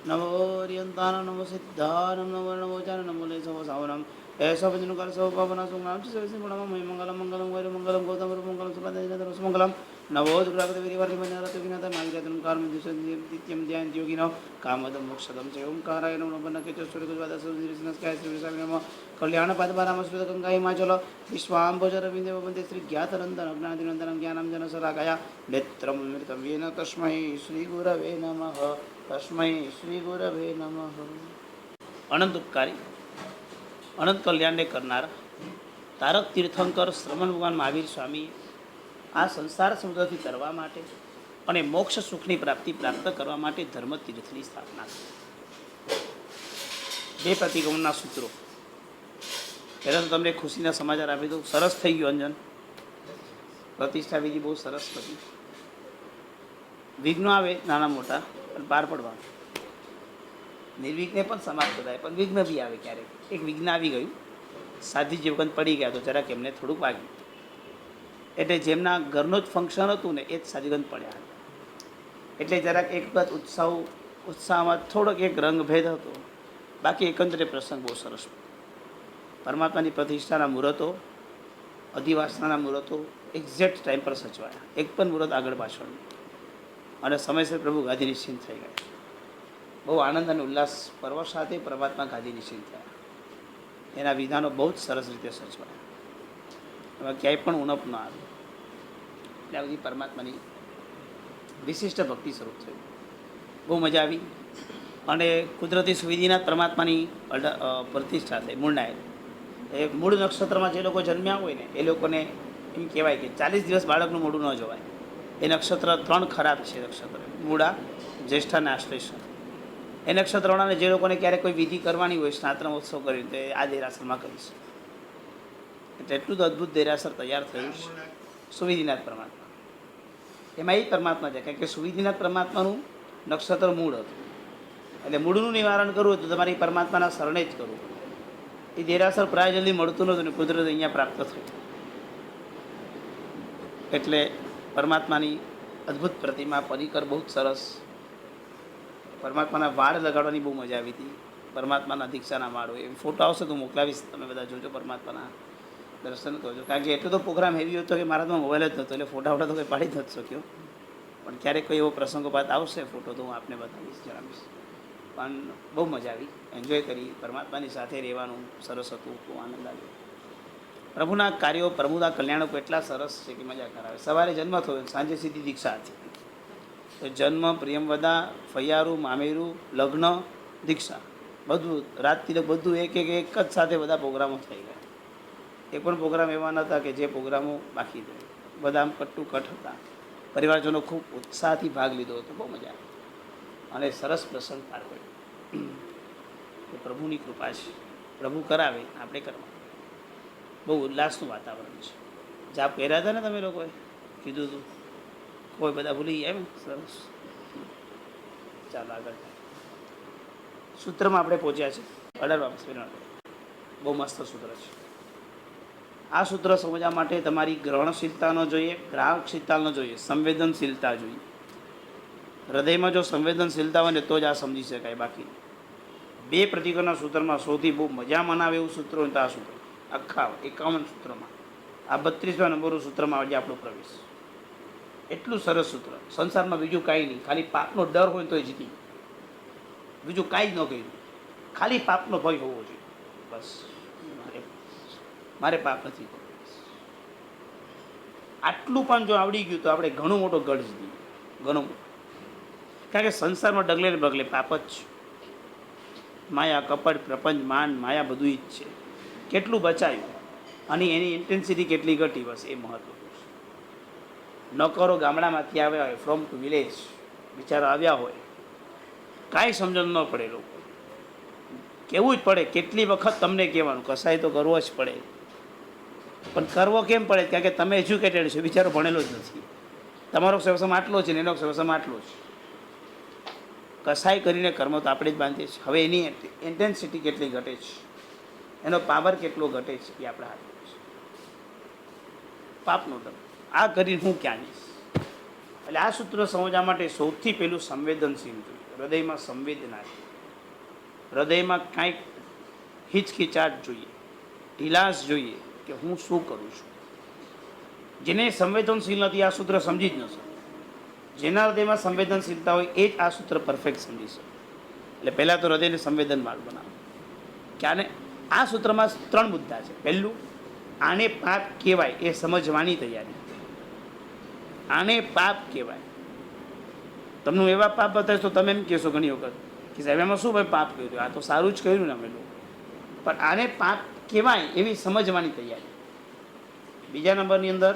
नमो रियंतानं नमो सिद्धानं नमो नमोचानं नमो लेसव सावनं ऐसा भजन कर सब पावना सुनाम से गुणम मय मंगलम मंगलम वैर मंगलम गौतम मंगलम सुपदेन मंगलम नवो दुर्गापति विधिवर्ति मन्यरत विघ्नत मांगेतन कर्म दित्यम ध्यान योगिनो कामदम मोक्षदम च ओंकाराय नमो नमः के सूर्य गुजवाद सुरस्काय श्री नमः कल्याण पद्मारामस्मृत गंगा हिमाचल विश्वाम्बोजर विंदे वंदे श्री ज्ञातरंदन अज्ञानदिनंदन ज्ञानम जन सरागया नेत्रम अमृतम येन तस्मै श्री गुरवे नमः तस्मै श्री गुरवे नमः। अनंत उपकारी अनंत कल्याण करनारा तारक तीर्थंकर श्रमण भगवान महावीर स्वामी आ संसार समुद्रથી તરવા માટે અને મોક્ષ સુખની પ્રાપ્તિ પ્રાપ્ત કરવા માટે ધર્મ તીર્થની સ્થાપના કરી। બે પ્રતિક્રમણના સૂત્રો પહેલાં તો તમને ખુશીના સમાચાર આપી દઉં, સરસ થઈ ગયું અંજન, પ્રતિષ્ઠા વિધિ બહુ સરસ કરી। વિઘ્નો આવે નાના મોટા પણ પાર પડવાનું, નિર્વિઘ્ને પણ સમાપ્ત થાય, પણ વિઘ્ન બી આવે ક્યારેક। એક વિઘ્ન આવી ગયું, સાધ્વીજી વખત પડી ગયા તો જરાક એમને થોડુંક વાગ્યું, એટલે જેમના ઘરનું જ ફંક્શન હતું ને એ જ સાધ્વીગંધ પડ્યા, એટલે જરાક એક વખત ઉત્સાહમાં થોડોક એક રંગભેદ હતો, બાકી એકંદરે પ્રસંગ બહુ સરસ। પરમાત્માની પ્રતિષ્ઠાના મુહૂર્તો, અધિવાસનાના મુહૂર્તો એક્ઝેક્ટ ટાઈમ પર સચવાયા, એક પણ મુહૂર્ત આગળ પાછળ નહીં, અને સમયસર પ્રભુ ગાદી નિશ્ચિંત થઈ ગયા। બહુ આનંદ અને ઉલ્લાસ પર્વ સાથે પરમાત્મા ગાદી નિશ્ચિંત થયા, એના વિધાનો બહુ જ સરસ રીતે સચવાયા, એમાં ક્યાંય પણ ઉણપ ન આવે, એટલે આ બધી પરમાત્માની વિશિષ્ટ ભક્તિ સ્વરૂપ થયું, બહુ મજા આવી। અને કુદરતી સુવિધિના પરમાત્માની પ્રતિષ્ઠા થઈ। મૂળના એ મૂળ નક્ષત્રમાં જે લોકો જન્મ્યા હોય ને એ લોકોને એમ કહેવાય કે 40 દિવસ બાળકનું મોઢું ન જોવાય, એ નક્ષત્ર 3 ખરાબ છે નક્ષત્ર, મૂળા, જ્યેષ્ઠા અને આશ્લેષા। એ નક્ષત્રવાળાને જે લોકોને ક્યારેક કોઈ વિધિ કરવાની હોય, સ્નાતન ઉત્સવ કરીને, તો આ દેરાસરમાં કરીશ, એટલે એટલું જ અદ્ભુત દેરાસર તૈયાર થયું છે સુવિધિનાથ પરમાત્મા। એમાં એ પરમાત્મા છે, કારણ કે સુવિધિનાથ પરમાત્માનું નક્ષત્ર મૂળ હતું, એટલે મૂળનું નિવારણ કરવું હતું તમારી પરમાત્માના શરણે જ કરવું। એ દેરાસર પ્રાય જલ્દી મળતું નહોતું ને કુદરત અહીંયા પ્રાપ્ત થયું, એટલે પરમાત્માની અદ્ભુત પ્રતિમા, પરિકર બહુ જ સરસ। પરમાત્માના વાળ લગાડવાની બહુ મજા આવી હતી, પરમાત્માના દીક્ષાના વાળ હોય, એ ફોટો આવશે તો મોકલાવીશ, તમે બધા જોજો, પરમાત્માના દર્શન કરજો। કારણ કે એટલો તો પ્રોગ્રામ હેવી હતો કે મારા તો મોબાઈલ જ નહોતો, એટલે ફોટા તો કંઈ પાડી જ નથી શક્યો, પણ ક્યારેક કોઈ એવો પ્રસંગો બાદ આવશે ફોટો તો હું આપને બતાવીશ, જણાવીશ। પણ બહુ મજા આવી, એન્જોય કરી, પરમાત્માની સાથે રહેવાનું સરસ હતું, બહુ આનંદ આવ્યો। પ્રભુના કાર્યો, પ્રભુના કલ્યાણો એટલા સરસ છે કે મજા કરાવે। સવારે જન્મ થયો, સાંજે સીધી દીક્ષા હતી, તો જન્મ, પ્રિયમવદા, ફૈયારું, મામેરું, લગ્ન, દીક્ષા, બધું રાત તિલક, બધું એક જ સાથે બધા પ્રોગ્રામો થઈ ગયા। એ પણ પ્રોગ્રામ એવા નહોતા કે જે પ્રોગ્રામો બાકી રહે, બધા આમ કટ ટુ કટ હતા। પરિવારજનો ખૂબ ઉત્સાહથી ભાગ લીધો હતો, બહુ મજા આવી, અને સરસ પ્રસંગ પાર પડ્યો। એ પ્રભુની કૃપા છે, પ્રભુ કરાવે, આપણે કરવા, બહુ ઉલ્લાસનું વાતાવરણ છે। જાપ પહેર્યા હતા ને તમે લોકોએ, કીધું હતું, કોઈ બધા ભૂલી ગયા એમ, સરસ। ચાલો આગળ સૂત્રમાં આપણે પહોંચ્યા છે, 18 બહુ મસ્ત સૂત્ર છે। આ સૂત્ર સમજવા માટે તમારી ગ્રહણશીલતા ન જોઈએ, ગ્રાહકશીલતા ન જોઈએ, સંવેદનશીલતા જોઈએ। હૃદયમાં જો સંવેદનશીલતા હોય ને તો જ આ સમજી શકાય, બાકી બે પ્રતિકોના સૂત્રમાં સૌથી બહુ મજા મનાવે એવું સૂત્ર હોય તો આ સૂત્ર, આખા 51 સૂત્રમાં આ 32મા નંબરનું સૂત્રમાં આજે આપણો પ્રવેશ। એટલું સરસ સૂત્ર, સંસારમાં બીજું કાંઈ નહીં, ખાલી પાપનો ડર હોય તો એ જીતી, બીજું કાંઈ જ ન કર્યું, ખાલી પાપનો ભય હોવો જોઈએ, બસ મારે પાપ નથી કરવું, આટલું પણ જો આવડી ગયું તો આપણે ઘણો મોટો ગઢ જીતીએ, ઘણો મોટો। કારણ કે સંસારમાં ડગલે ને બગલે પાપ જ છે, માયા, કપટ, પ્રપંચ, માન, માયા બધું જ છે। કેટલું બચાયું અને એની ઇન્ટેન્સિટી કેટલી ઘટી, બસ એ મહત્વનું છે। ન કરો ગામડામાંથી આવ્યા હોય, ફ્રોમ ટુ વિલેજ, બિચારા આવ્યા હોય, કાંઈ સમજણ ન પડે, લોકો કહેવું જ પડે, કેટલી વખત તમને કહેવાનું, કસાય તો કરવો જ પડે, પણ કરવો કેમ પડે? કારણ કે તમે એજ્યુકેટેડ છો, બિચારો ભણેલો જ નથી, તમારો ક્ષવસમ આટલો છે ને એનો ક્ષવસમ આટલો છે, કસાય કરીને કર્મ તો આપણે જ બાંધીએ છીએ। હવે એની ઇન્ટેન્સિટી કેટલી ઘટે છે, એનો પાવર કેટલો ઘટે છે, એ આપણા હાથમાં છે। પાપનો ડર, આ કરીને હું ક્યાં જઈશ? એટલે આ સૂત્ર સમજવા માટે સૌથી પહેલું સંવેદનશીલ જોઈએ, હૃદયમાં સંવેદના છે, હૃદયમાં કાંઈક હિચકિચાટ જોઈએ, ઢીલાસ જોઈએ કે હું શું કરું છું. જેને સંવેદનશીલ નથી આ સૂત્ર સમજી જ ન શકે. જેના હૃદયમાં સંવેદનશીલતા હોય એ જ આ સૂત્ર પરફેક્ટ સમજી શકે. એટલે પહેલાં તો હૃદયને સંવેદનવાળું બનાવો. કે આને આ સૂત્રમાં 3 મુદ્દા છે. પહેલું, આને પાપ કહેવાય એ સમજવાની તૈયારી. આને પાપ કહેવાય. તમને હું એવા પાપ બતાવીશ તો તમે એમ કહેશો ઘણી વખત કે સાહેબ એમાં શું ભાઈ પાપ કર્યું, આ તો સારું જ કર્યું ને અમે લોકો. પણ આને પાપ કહેવાય એવી સમજવાની તૈયારી. બીજા નંબરની અંદર,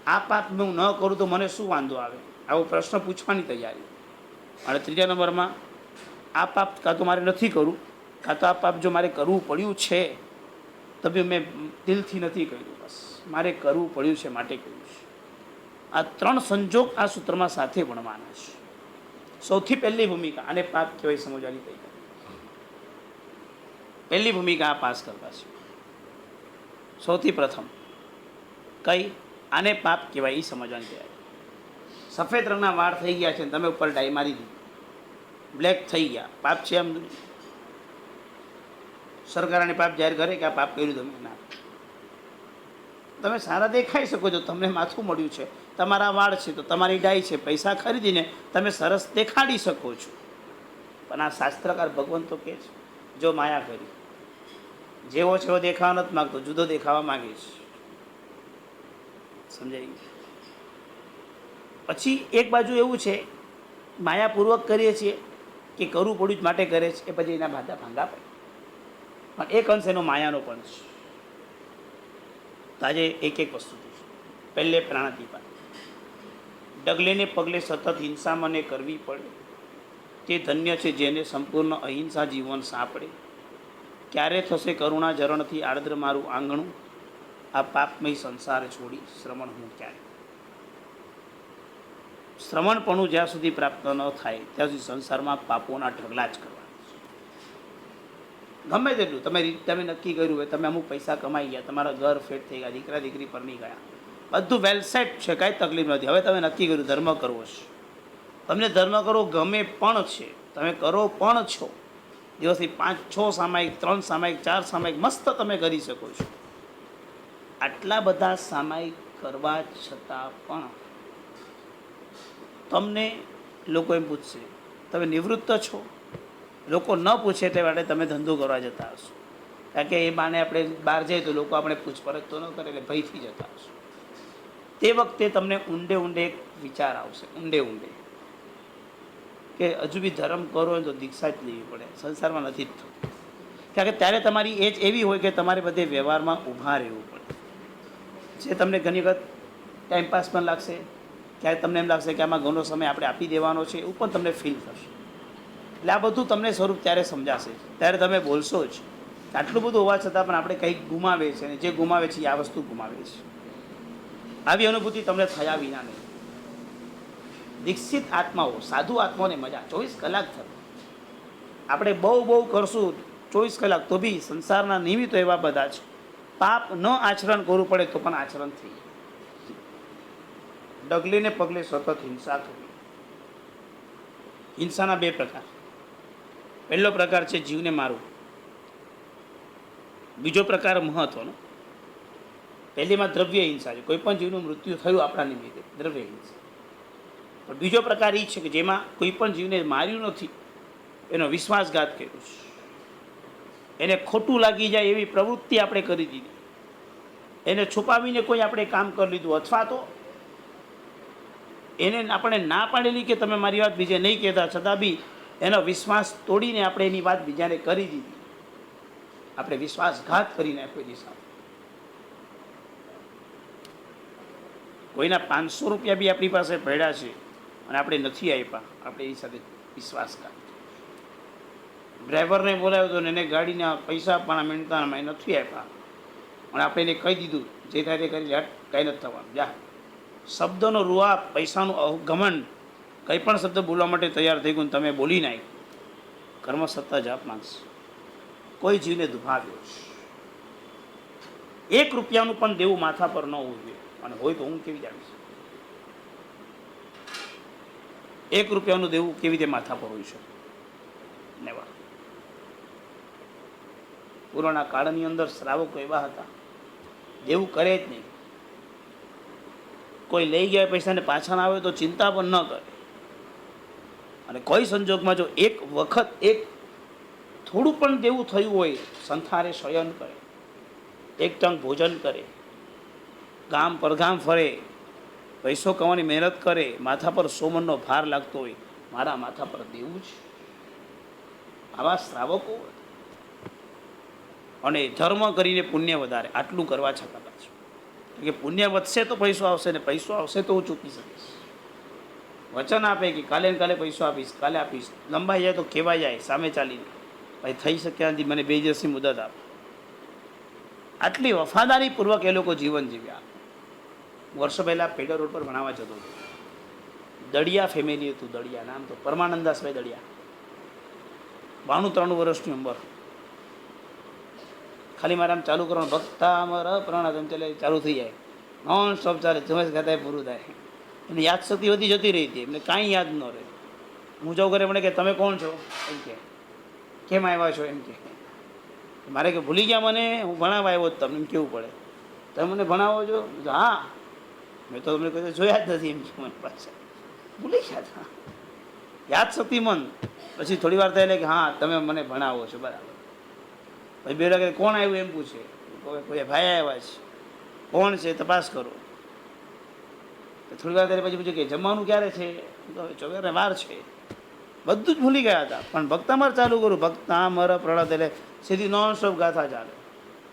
આ પાપ હું ન કરું તો મને શું વાંધો આવે, આવો પ્રશ્ન પૂછવાની તૈયારી. અને ત્રીજા નંબરમાં, આ પાપ કાં તો મારે નથી કરવું, કાં તો આ પાપ જો મારે કરવું પડ્યું છે તો બી મેં દિલથી નથી કર્યું, બસ મારે કરવું પડ્યું છે માટે કર્યું છે. આ 3 સંજોગ આ સૂત્રમાં સાથે ભણવાના છે. સૌથી પહેલી ભૂમિકા આને પાપ કહેવાય સમજવાની તૈયારી. પહેલી ભૂમિકા આ પાસ કરવા છે. સૌથી પ્રથમ કઈ, આને પાપ કહેવાય એ સમજવાની તૈયારી. સફેદ રંગના વાળ થઈ ગયા છે, તમે ઉપર ડાઈ મારી દીધી, બ્લેક થઈ ગયા, પાપ છે એમ? સરકારને પાપ જાહેર કરે કે આ પાપ કર્યું તમે? ના. તમે સારા દેખાઈ શકો છો, તમને માથું મળ્યું છે, તમારા વાળ છે તો તમારી ડાઈ છે, પૈસા ખરીદીને તમે સરસ દેખાડી શકો છો. પણ આ શાસ્ત્રકાર ભગવાન તો કહે છે, જો માયા કરી, જેવો છે એવો દેખાવા નથી માગતો, જુદો દેખાવા માગે છે. સમજાય? પછી એક બાજુ એવું છે, માયાપૂર્વક કરીએ છીએ કે કરવું પડ્યું જ માટે કરે છે, એ પછી એના ભાગા ભાંગા પડે. પણ એક અંશ એનો માયાનો પણ છે. તો આજે એક વસ્તુ છે. પહેલે પ્રાણાતિપાત. ડગલે ને પગલે સતત હિંસા મને કરવી પડે, તે ધન્ય છે જેને સંપૂર્ણ અહિંસા જીવન સાંપડે. ક્યારે થશે કરુણા ઝરણથી આર્દ્ર મારું આંગણું, આ પાપમય સંસાર છોડી શ્રમણ હું ક્યારે. શ્રમણપણું જ્યાં સુધી પ્રાપ્ત ન થાય ત્યાં સુધી સંસારમાં પાપોના ઢગલા જ કરવા. ગમે તેટલું તમે નક્કી કર્યું હોય, તમે અમુક પૈસા કમાઈ ગયા, તમારા ઘર ફેટ થઈ ગયા, દીકરા દીકરી પરણી ગયા, બધું વેલ સેટ છે, કાંઈ તકલીફ નથી. હવે તમે નક્કી કર્યું ધર્મ કરવો છે, તમને ધર્મ કરવો ગમે પણ છે, તમે કરો પણ છો. દિવસથી 5-6 સામાયિક, 3 સામાયિક, 4 સામાયિક મસ્ત તમે કરી શકો છો. આટલા બધા સામાયિક કરવા છતાં પણ તમને લોકો એમ પૂછશે તમે નિવૃત્ત છો. લોકો ન પૂછે તે માટે તમે ધંધો કરવા જતા હશો, કારણ કે એ બાને આપણે બહાર જઈએ તો લોકો આપણે પૂછપરછ તો ન કરે એટલે ભયથી જતા હશો. તે વખતે તમને ઊંડે ઊંડે એક વિચાર આવશે, ઊંડે ઊંડે, કે હજુ બી ધર્મ કરો હોય તો દીક્ષા જ લેવી પડે, સંસારમાં નથી જ થતું. કારણ કે ત્યારે તમારી એજ એવી હોય કે તમારે બધે વ્યવહારમાં ઊભા રહેવું પડે, જે તમને ઘણી વખત ટાઈમપાસ પણ લાગશે, ક્યારેક તમને એમ લાગશે કે આમાં ઘણો સમય આપણે આપી દેવાનો છે, એવું પણ તમને ફીલ થશે. એટલે આ બધું તમને સ્વરૂપ ત્યારે સમજાશે, ત્યારે તમે બોલશો જ. આટલું બધું હોવા છતાં પણ આપણે કંઈક ગુમાવે છે, અને જે ગુમાવે છે એ આ વસ્તુ ગુમાવે છે. આવી અનુભૂતિ તમને થયા વિના નહીં. દીક્ષિત આત્માઓ, સાધુ આત્માઓને મજા 24 કલાક થશે. આપણે બહુ કરશું 24 કલાક તો બી સંસારના નિમિત્તો એવા બધા છે, પાપ ન આચરણ કરવું પડે તો પણ આચરણ થઈ જાય. ડગલે ને પગલે સતત હિંસા કરવી. હિંસાના 2 પ્રકાર. પહેલો પ્રકાર છે જીવને મારવું, બીજો પ્રકાર મહત્વનો. પહેલીમાં દ્રવ્ય હિંસા છે, કોઈ પણ જીવનું મૃત્યુ થયું આપણા નિમિત્તે, દ્રવ્ય હિંસા. પણ બીજો પ્રકાર એ છે કે જેમાં કોઈ પણ જીવને માર્યું નથી, એનો વિશ્વાસઘાત કર્યો છે, એને ખોટું લાગી જાય એવી પ્રવૃત્તિ આપણે કરી દીધી, એને છુપાવીને કોઈ આપણે કામ કરી લીધું, અથવા તો એને આપણે ના પાડેલી કે તમે મારી વાત બીજે નહીં કહેતા, છતાં બી એનો વિશ્વાસ તોડીને આપણે એની વાત બીજાને કરી દીધી. આપણે વિશ્વાસઘાત કરીને કોઈ દિશા, કોઈના 500 રૂપિયા બી આપણી પાસે પડ્યા છે અને આપણે નથી આપ્યા, આપણે એની સાથે વિશ્વાસઘાત. ડ્રાઈવરને બોલાવ્યો હતો ને એને ગાડીના પૈસા આપવાના મહેનતાના એ નથી આપ્યા, અને આપણે એને કહી દીધું જે થાય તે કરી લે, કાંઈ નથી થવાનું, જા. શબ્દનો રૂઆબ, પૈસાનું ઘમંડ, કંઈ પણ શબ્દ બોલવા માટે તૈયાર થઈ ગયું, તમે બોલી નાખ્યું, કર્મ સત્તા જાપ માંગશે. કોઈ જીવને દુભાવ્યો છે, 1 રૂપિયાનું પણ દેવું માથા પર ન હોવું જોઈએ, અને હોય તો હું કેવી જાણીશ. ₹1 દેવું કેવી રીતે માથા પર હોય છે? નેવર. પૂર્વના કાળની અંદર શ્રાવકો એવા હતા, દેવું કરે જ નહીં. કોઈ લઈ ગયા પૈસાને પાછા ના આવે તો ચિંતા પણ ન કરે. અને કોઈ સંજોગમાં જો એક વખત એક થોડું પણ દેવું થયું હોય, સંથારે શયન કરે, એક ટંક ભોજન કરે, ગામ પરગામ ફરે, પૈસો કમાવાની મહેનત કરે, માથા પર સોમનનો ભાર લાગતો હોય, મારા માથા પર દેવું છે. આવા શ્રાવકો. અને ધર્મ કરીને પુણ્ય વધારે, આટલું કરવા છતાં પાછું કે પુણ્ય વધશે તો પૈસો આવશે, ને પૈસો આવશે તો હું ચૂકી શકીશ. વચન આપે કે કાલે ને કાલે પૈસો આપીશ, કાલે આપીશ. લંબાઈ જાય તો કહેવાય જાય સામે ચાલીને, ભાઈ થઈ શક્યા નથી, મને 2 દિવસની મુદત આપ. આટલી વફાદારીપૂર્વક એ લોકો જીવન જીવ્યા. વર્ષો પહેલાં પેડર રોડ પર ભણાવવા જતો હતો. દળિયા ફેમિલી હતું. દળિયા નામ તો પરમાનંદાસભાઈ દળિયા. 93 વર્ષની ઉંમર. ખાલી મારે આમ ચાલુ કરવાનું, ભક્તા અમર પ્રણામ ચાલે, ચાલુ થઈ જાય. નોન સ્ટોપ ચાલે, જમેશ ખાતા પૂરું થાય. એની યાદશક્તિ વધી જતી રહી હતી, એમને કાંઈ યાદ ન રહે. હું જાઉં ઘરે મને કે તમે કોણ છો એમ કે, કેમ આવ્યા છો એમ કે. મારે કે ભૂલી ગયા મને, હું ભણાવવા આવ્યો જ તમને એમ કેવું પડે. તમે મને ભણાવો છો? હા, મેં તો તમને કોઈ જોયા જ નથી એમ કે. મને પાછા ભૂલી ગયા હતા. યાદશક્તિ મન. પછી થોડી વાર થાય કે હા તમે મને ભણાવો છો, બરાબર. પછી 2 લાગે કોણ આવ્યું એમ પૂછે, કોઈ ભાઈ આવ્યા છે, કોણ છે તપાસ કરો. થોડી વાર ત્યારે પછી પૂછ્યું કે જમવાનું ક્યારે છે? તો હવે 24 વાર છે. બધું જ ભૂલી ગયા હતા, પણ ભક્તામર ચાલુ કરું. ભક્તામર પ્રણત એટલે સીધી નોન સ્ટોપ ગાથા ચાલે.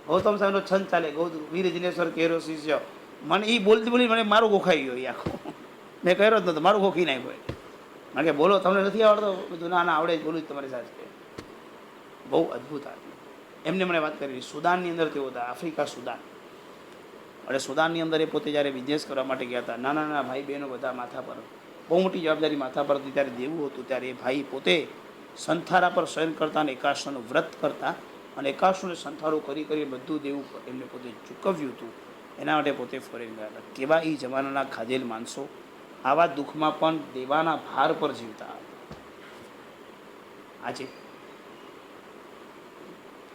ગૌતમ સાહેબનો છંદ ચાલે, વીર જિનેશ્વર કેરો શિષ્ય. મને એ બોલતી બોલી મને મારું ગોખાઈ ગયો એ આખો. મેં કર્યો જ નહોતો, મારું ગોખી નાખ્યો. કારણ કે બોલો તમને નથી આવડતો? બધું ના આવડે જ, બોલું જ તમારી સાથે. બહુ અદ્ભુત આદમી. એમને મને વાત કરી. સુદાનની અંદર તેઓ હતા, આફ્રિકા સુદાન. અને સુદાનની અંદર એ પોતે જ્યારે બિઝનેસ કરવા માટે ગયા હતા, નાના નાના ભાઈ બહેનો બધા માથા પર, બહુ મોટી જવાબદારી માથા પર હતી. ત્યારે દેવું હતું. ત્યારે એ ભાઈ પોતે સંથારા પર શયન કરતા અને એકાદશીનું વ્રત કરતા, અને એકાદશીને સંથારો કરી બધું દેવું એમને પોતે ચૂકવ્યું હતું. એના માટે પોતે ફોરેન ગયા હતા. કેવા એ જમાનાના ખાધેલ માણસો આવા દુઃખમાં પણ દેવાના ભાર પર જીવતા. આજે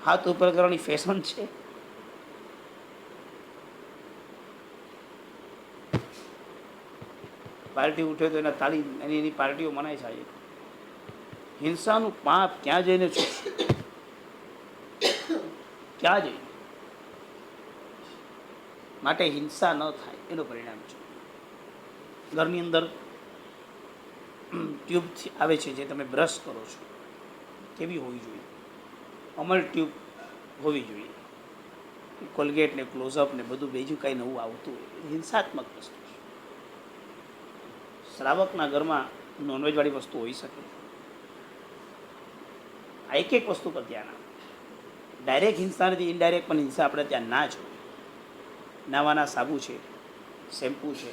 હાથ ઉપર કરવાની ફેશન છે. પાર્ટી ઉઠે તો એના તાળી એની પાર્ટીઓ મનાય છે. હિંસાનું પાપ ક્યાં જઈને છૂટશે? ક્યાં જઈને? માટે હિંસા ન થાય એનું પરિણામ છે. ઘરની અંદર ટ્યુબ આવે છે જે તમે બ્રશ કરો છો, કેવી હોવી જોઈએ? અમલ ટ્યુબ હોવી જોઈએ. કોલગેટ ને ક્લોઝઅપ ને બધું બીજું કાંઈ નવું આવતું હોય, હિંસાત્મક વસ્તુ. શ્રાવકના ઘરમાં નોનવેજવાળી વસ્તુ હોઈ શકે. આ એક વસ્તુ પર ધ્યાન આપો. ડાયરેક્ટ હિંસા નથી, ઇનડાયરેક્ટ પણ હિંસા આપણે ત્યાં ના જ હોય. નાવાના સાબુ છે, શેમ્પૂ છે,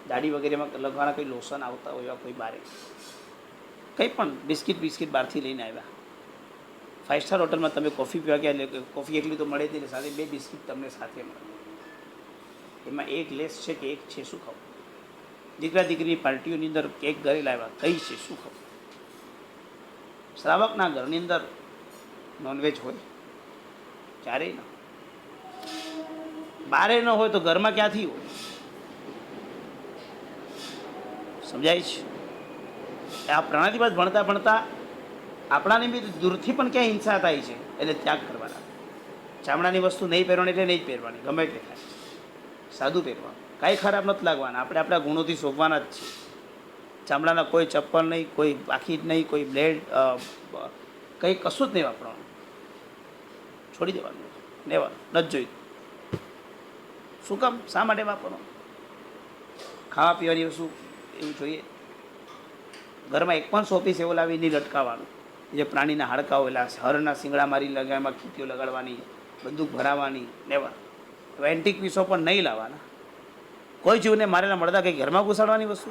દાઢી વગેરેમાં લગવાના કોઈ લોશન આવતા હોય, એવા કોઈ બારે કંઈ પણ બિસ્કિટ બહારથી લઈને આવ્યા. 5 સ્ટાર હોટલમાં તમે કોફી પીવા ગયા, એટલે કોફી એકલી તો મળે જ નહીં, સાથે 2 બિસ્કિટ તમને સાથે મળે. એમાં એક લેસ છે કે એક છે, શું ખાવું? દીકરા દીકરીની પાર્ટીઓની અંદર કેક ઘરે લાવ્યા, કઈ છે, શું ખાવું? શ્રાવકના ઘરની અંદર નોનવેજ હોય ક્યારેય ન, બારે ન હોય તો ઘરમાં ક્યાંથી હોય? સમજાય છે? આ પ્રણાલિપાત ભણતા આપણાની બી દૂરથી પણ ક્યાં હિંસા થાય છે, એટલે ત્યાગ કરવાના. ચામડાની વસ્તુ નહીં પહેરવાની એટલે નહીં જ પહેરવાની, ગમે તે થાય. સાદું પહેરવાનું, કાંઈ ખરાબ નથી લાગવાના. આપણે આપણા ગુણોથી શોભવાના જ છીએ. ચામડાના કોઈ ચપ્પલ નહીં, કોઈ પાકીટ નહીં, કોઈ બ્લેડ, કંઈ કશું જ નહીં વાપરવાનું. છોડી દેવાનું, લેવાનું નથી જોઈતું. શું કામ? શા માટે વાપરવાનું? ખાવા પીવાની વસ્તુ એવું જોઈએ. ઘરમાં એક પણ શોપીસ એવો લાવી નહીં લટકાવવાનું. જે પ્રાણીના હાડકાઓ એટલે હરના શિંગડા મારી લગાવવામાં ખીતીઓ લગાડવાની, બંદૂક ભરાવાની, લેવા. એન્ટિક પીસો પણ નહીં લાવવાના. કોઈ જીવને મારેલા મળતા કંઈ ઘરમાં ઘુસાડવાની વસ્તુ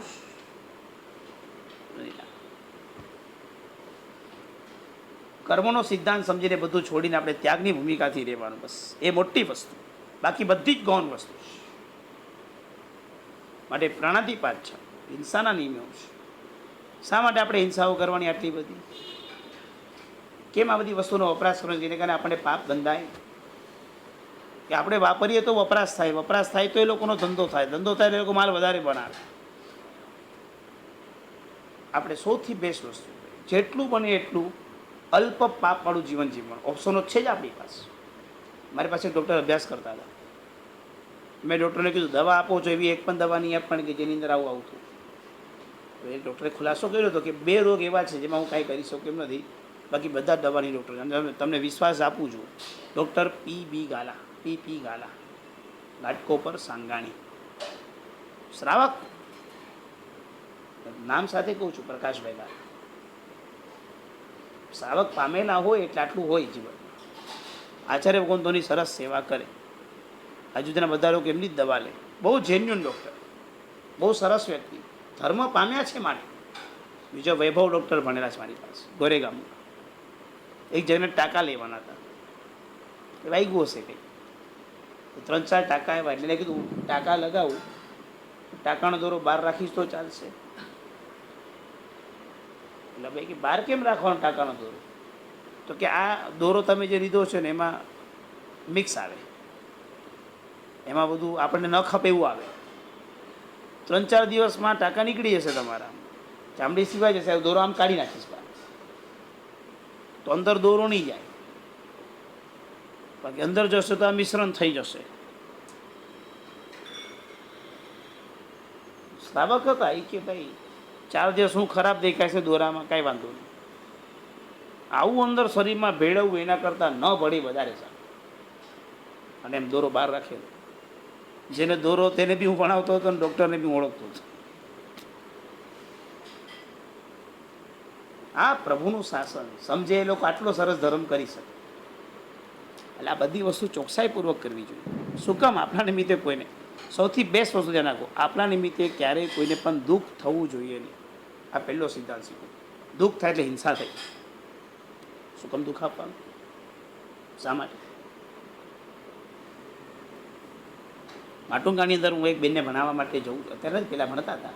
કર્મનો સિદ્ધાંત સમજીને બધું છોડીને આપણે ત્યાગની ભૂમિકાથી રહેવાનું. બસ એ મોટી વસ્તુ, બાકી બધી જ ગૌણ વસ્તુ. માટે પ્રાણાતિપાત છે, હિંસાના નિયમો છે. શા માટે આપણે હિંસાઓ કરવાની આટલી બધી? કેમ આ બધી વસ્તુનો વપરાશ કરવો? જેને કારણે આપણને પાપ બંધાય કે આપણે વાપરીએ તો વપરાશ થાય તો એ લોકોનો ધંધો થાય તો એ લોકો માલ વધારે બનાવે. આપણે સૌથી બેસ્ટ વસ્તુ જેટલું બને એટલું અલ્પ પાપવાળું જીવન જીવવાનું. ઓપ્શનો છે જ આપણી પાસે. મારી પાસે ડૉક્ટર અભ્યાસ કરતા હતા. મેં ડૉક્ટરને કીધું દવા આપો છો, એવી એક પણ દવા નહીં આપવાની કે જેની અંદર આવું આવતું. તો એ ડૉક્ટરે ખુલાસો કર્યો હતો કે 2 રોગ એવા છે જેમાં હું કાંઈ કરી શકું એમ નથી, બાકી બધા દવાની ડૉક્ટર. તમને વિશ્વાસ આપું છું, ડૉક્ટર પી ગાલા, ઘાટકોપર સાંગાણી, શ્રાવક, નામ સાથે કહું છું, પ્રકાશભાઈ ગાલા. શ્રાવક પામેલા હોય એટલે આટલું હોય જીવન. આચાર્ય ભગવંતોની સરસ સેવા કરે. આજુબાજુના બધા લોકો એમની જ દવા લે. બહુ જેન્યુઅન ડૉક્ટર, બહુ સરસ વ્યક્તિ, ધર્મ પામ્યા છે માટે. બીજો વૈભવ ડૉક્ટર ભણેલા છે મારી પાસે ગોરેગામમાં. એક જણને ટાંકા લેવાના હતા, એ વાગ્યું હશે કંઈ, 3-4 ટાંકા આવ્યા. એટલે મેં કીધું ટાંકા લગાવું, ટાંકાનો દોરો બહાર રાખીશ તો ચાલશે? એટલે ભાઈ કે બહાર કેમ રાખવાનો ટાંકાનો દોરો? તો કે આ દોરો તમે જે લીધો છે ને એમાં મિક્સ આવે, એમાં બધું આપણને ન ખપે એવું આવે. 3-4 દિવસમાં ટાંકા નીકળી જશે તમારા, ચામડી સિવાય જશે. દોરો આમ કાઢી નાખીશ બહાર તો અંદર દોરો નહીં જાય, બાકી અંદર જશે તો આ મિશ્રણ થઈ જશે. શ્રાવક હતા એ કે ભાઈ 4 દિવસ હું ખરાબ દેખાય છે દોરામાં, કાંઈ વાંધો નહીં. આવું અંદર શરીરમાં ભેળવવું એના કરતાં ન ભળે વધારે સારું. અને એમ દોરો બહાર રાખેલો. જેને દોરો તેને બી હું ભણાવતો હતો અને ડૉક્ટરને બી હું ઓળખતો હતો. આ પ્રભુનું શાસન સમજે એ લોકો આટલો સરસ ધર્મ કરી શકે. એટલે આ બધી વસ્તુ ચોકસાઈપૂર્વક કરવી જોઈએ. શું કામ? આપણા નિમિત્તે કોઈને, સૌથી બેસ્ટ વસ્તુ ધ્યાન રાખો, આપણા નિમિત્તે ક્યારેય કોઈને પણ દુઃખ થવું જોઈએ નહીં. આ પહેલો સિદ્ધાંત શીખો. દુઃખ થાય એટલે હિંસા થઈ. શું કામ દુઃખ આપવાનું? શા માટે? માટુંગાની અંદર હું એક બેનને ભણાવવા માટે જઉં, અત્યારે જ પહેલાં ભણતા હતા.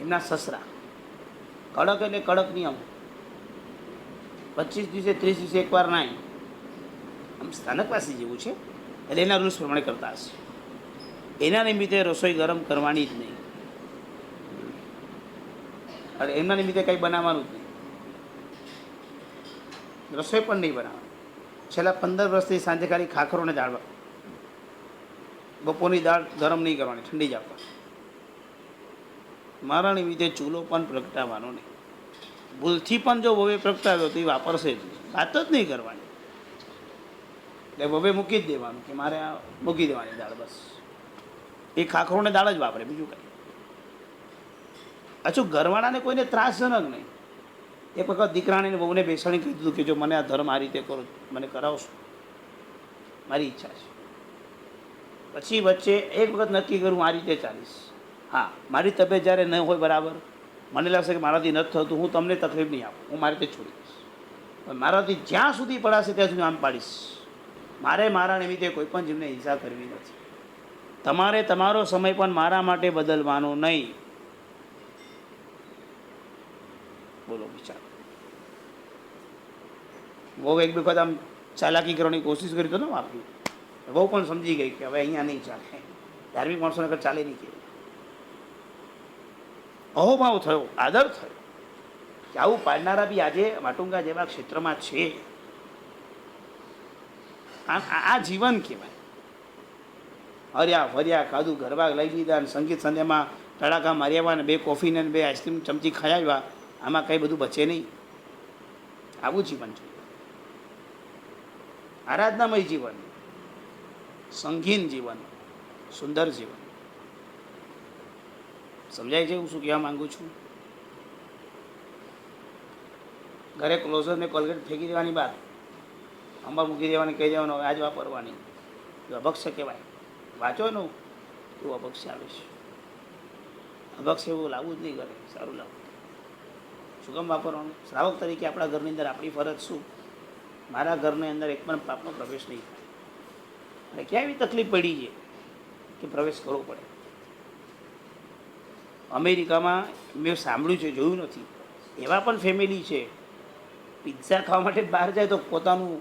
એમના સસરા કડક એટલે કડક નિયમ, 25 દિવસે 30 દિવસે એકવાર નાય. આમ સ્થાનકવાસી જેવું છે એટલે એના રૂલ્સ પ્રમાણે કરતા હશે. એના નિમિત્તે રસોઈ ગરમ કરવાની જ નહીં, અને એમના નિમિત્તે કંઈ બનાવવાનું જ નહીં, રસોઈ પણ નહીં બનાવવાની. છેલ્લા 15 વર્ષથી સાંજે ખાલી ખાખરોને દાળ, બપોરની દાળ ગરમ નહીં કરવાની, ઠંડી જ આપવાની. મારા નિમિત્તે ચૂલો પણ પ્રગટાવવાનો નહીં. ભૂલથી પણ જો વવે પ્રગટાવ્યો તો એ વાપરશે જ, વાત જ નહીં કરવાની. એટલે વવે મૂકી જ દેવાનું કે મારે આ મૂકી દેવાની દાળ, બસ. એ ખાખરોને દાળ જ વાપરે, બીજું કંઈ. અચ્છું, ઘરવાળાને કોઈને ત્રાસજનક નહીં. એક વખત દીકરાને બહુને બેસાડી કહી દીધું કે જો મને આ ધર્મ આ રીતે કરો, મને કરાવશો, મારી ઈચ્છા છે. પછી વચ્ચે એક વખત નક્કી કરું આ રીતે ચાલીશ. હા, મારી તબિયત જ્યારે ન હોય બરાબર, મને લાગશે કે મારાથી નથી થતું, હું તમને તકલીફ નહીં આપું, હું મારી રીતે છોડી દઈશ. પણ મારાથી જ્યાં સુધી પડાશે ત્યાં સુધી આમ પાડીશ. મારે મારા નિમિત્તે કોઈ પણ જીવને હિંસા કરવી નથી. તમારે તમારો સમય પણ મારા માટે બદલવાનો નહીં. બોલો વિચાર. બહુ એક વખત આમ ચાલાકી કરવાની કોશિશ કરી તો ન વાપર્યું. બહુ પણ સમજી ગઈ કે હવે અહીંયા નહીં ચાલે, ધાર્મિક માણસોને આગળ ચાલે નહીં. કે અહોભાવ થયો, આદર થયો કે આવું પાડનારા બી આજે માટુંગા જેવા ક્ષેત્રમાં છે. આ જીવન કહેવાય. હર્યા ફર્યા, ખાધું, ગરબા લઈ લીધા, અને સંગીત સંધ્યામાં તડાકા માર્યા, અને 2 કોફી ને 2 આઈસ્ક્રીમ ચમચી ખાયા. આમાં કંઈ બધું બચે નહીં. આવું જીવન છે, આરાધનામય જીવન, સંગીન જીવન, સુંદર જીવન. સમજાય છે હું શું કહેવા માંગુ છું? ઘરે ક્લોઝર ને કોલગેટ ફેંકી દેવાની બાદ અંબર મૂકી દેવાની, કહી દેવાનું હવે આજ વાપરવાની. અભક્ષ્ય કહેવાય. વાંચો એનું એવું અભક્ષ્ય આવે છે. અભક્ષ્ય એવું લાવવું જ નહીં, કરે સારું લાવવું. શું કામ વાપરવાનું? શ્રાવક તરીકે આપણા ઘરની અંદર આપણી ફરજ શું? મારા ઘરની અંદર એક પણ પાપનો પ્રવેશ નહીં થાય. અને ક્યાં એવી તકલીફ પડી છે કે પ્રવેશ કરવો પડે? અમેરિકામાં મેં સાંભળ્યું છે, જોયું નથી, એવા પણ ફેમિલી છે, પિઝા ખાવા માટે બહાર જાય તો પોતાનું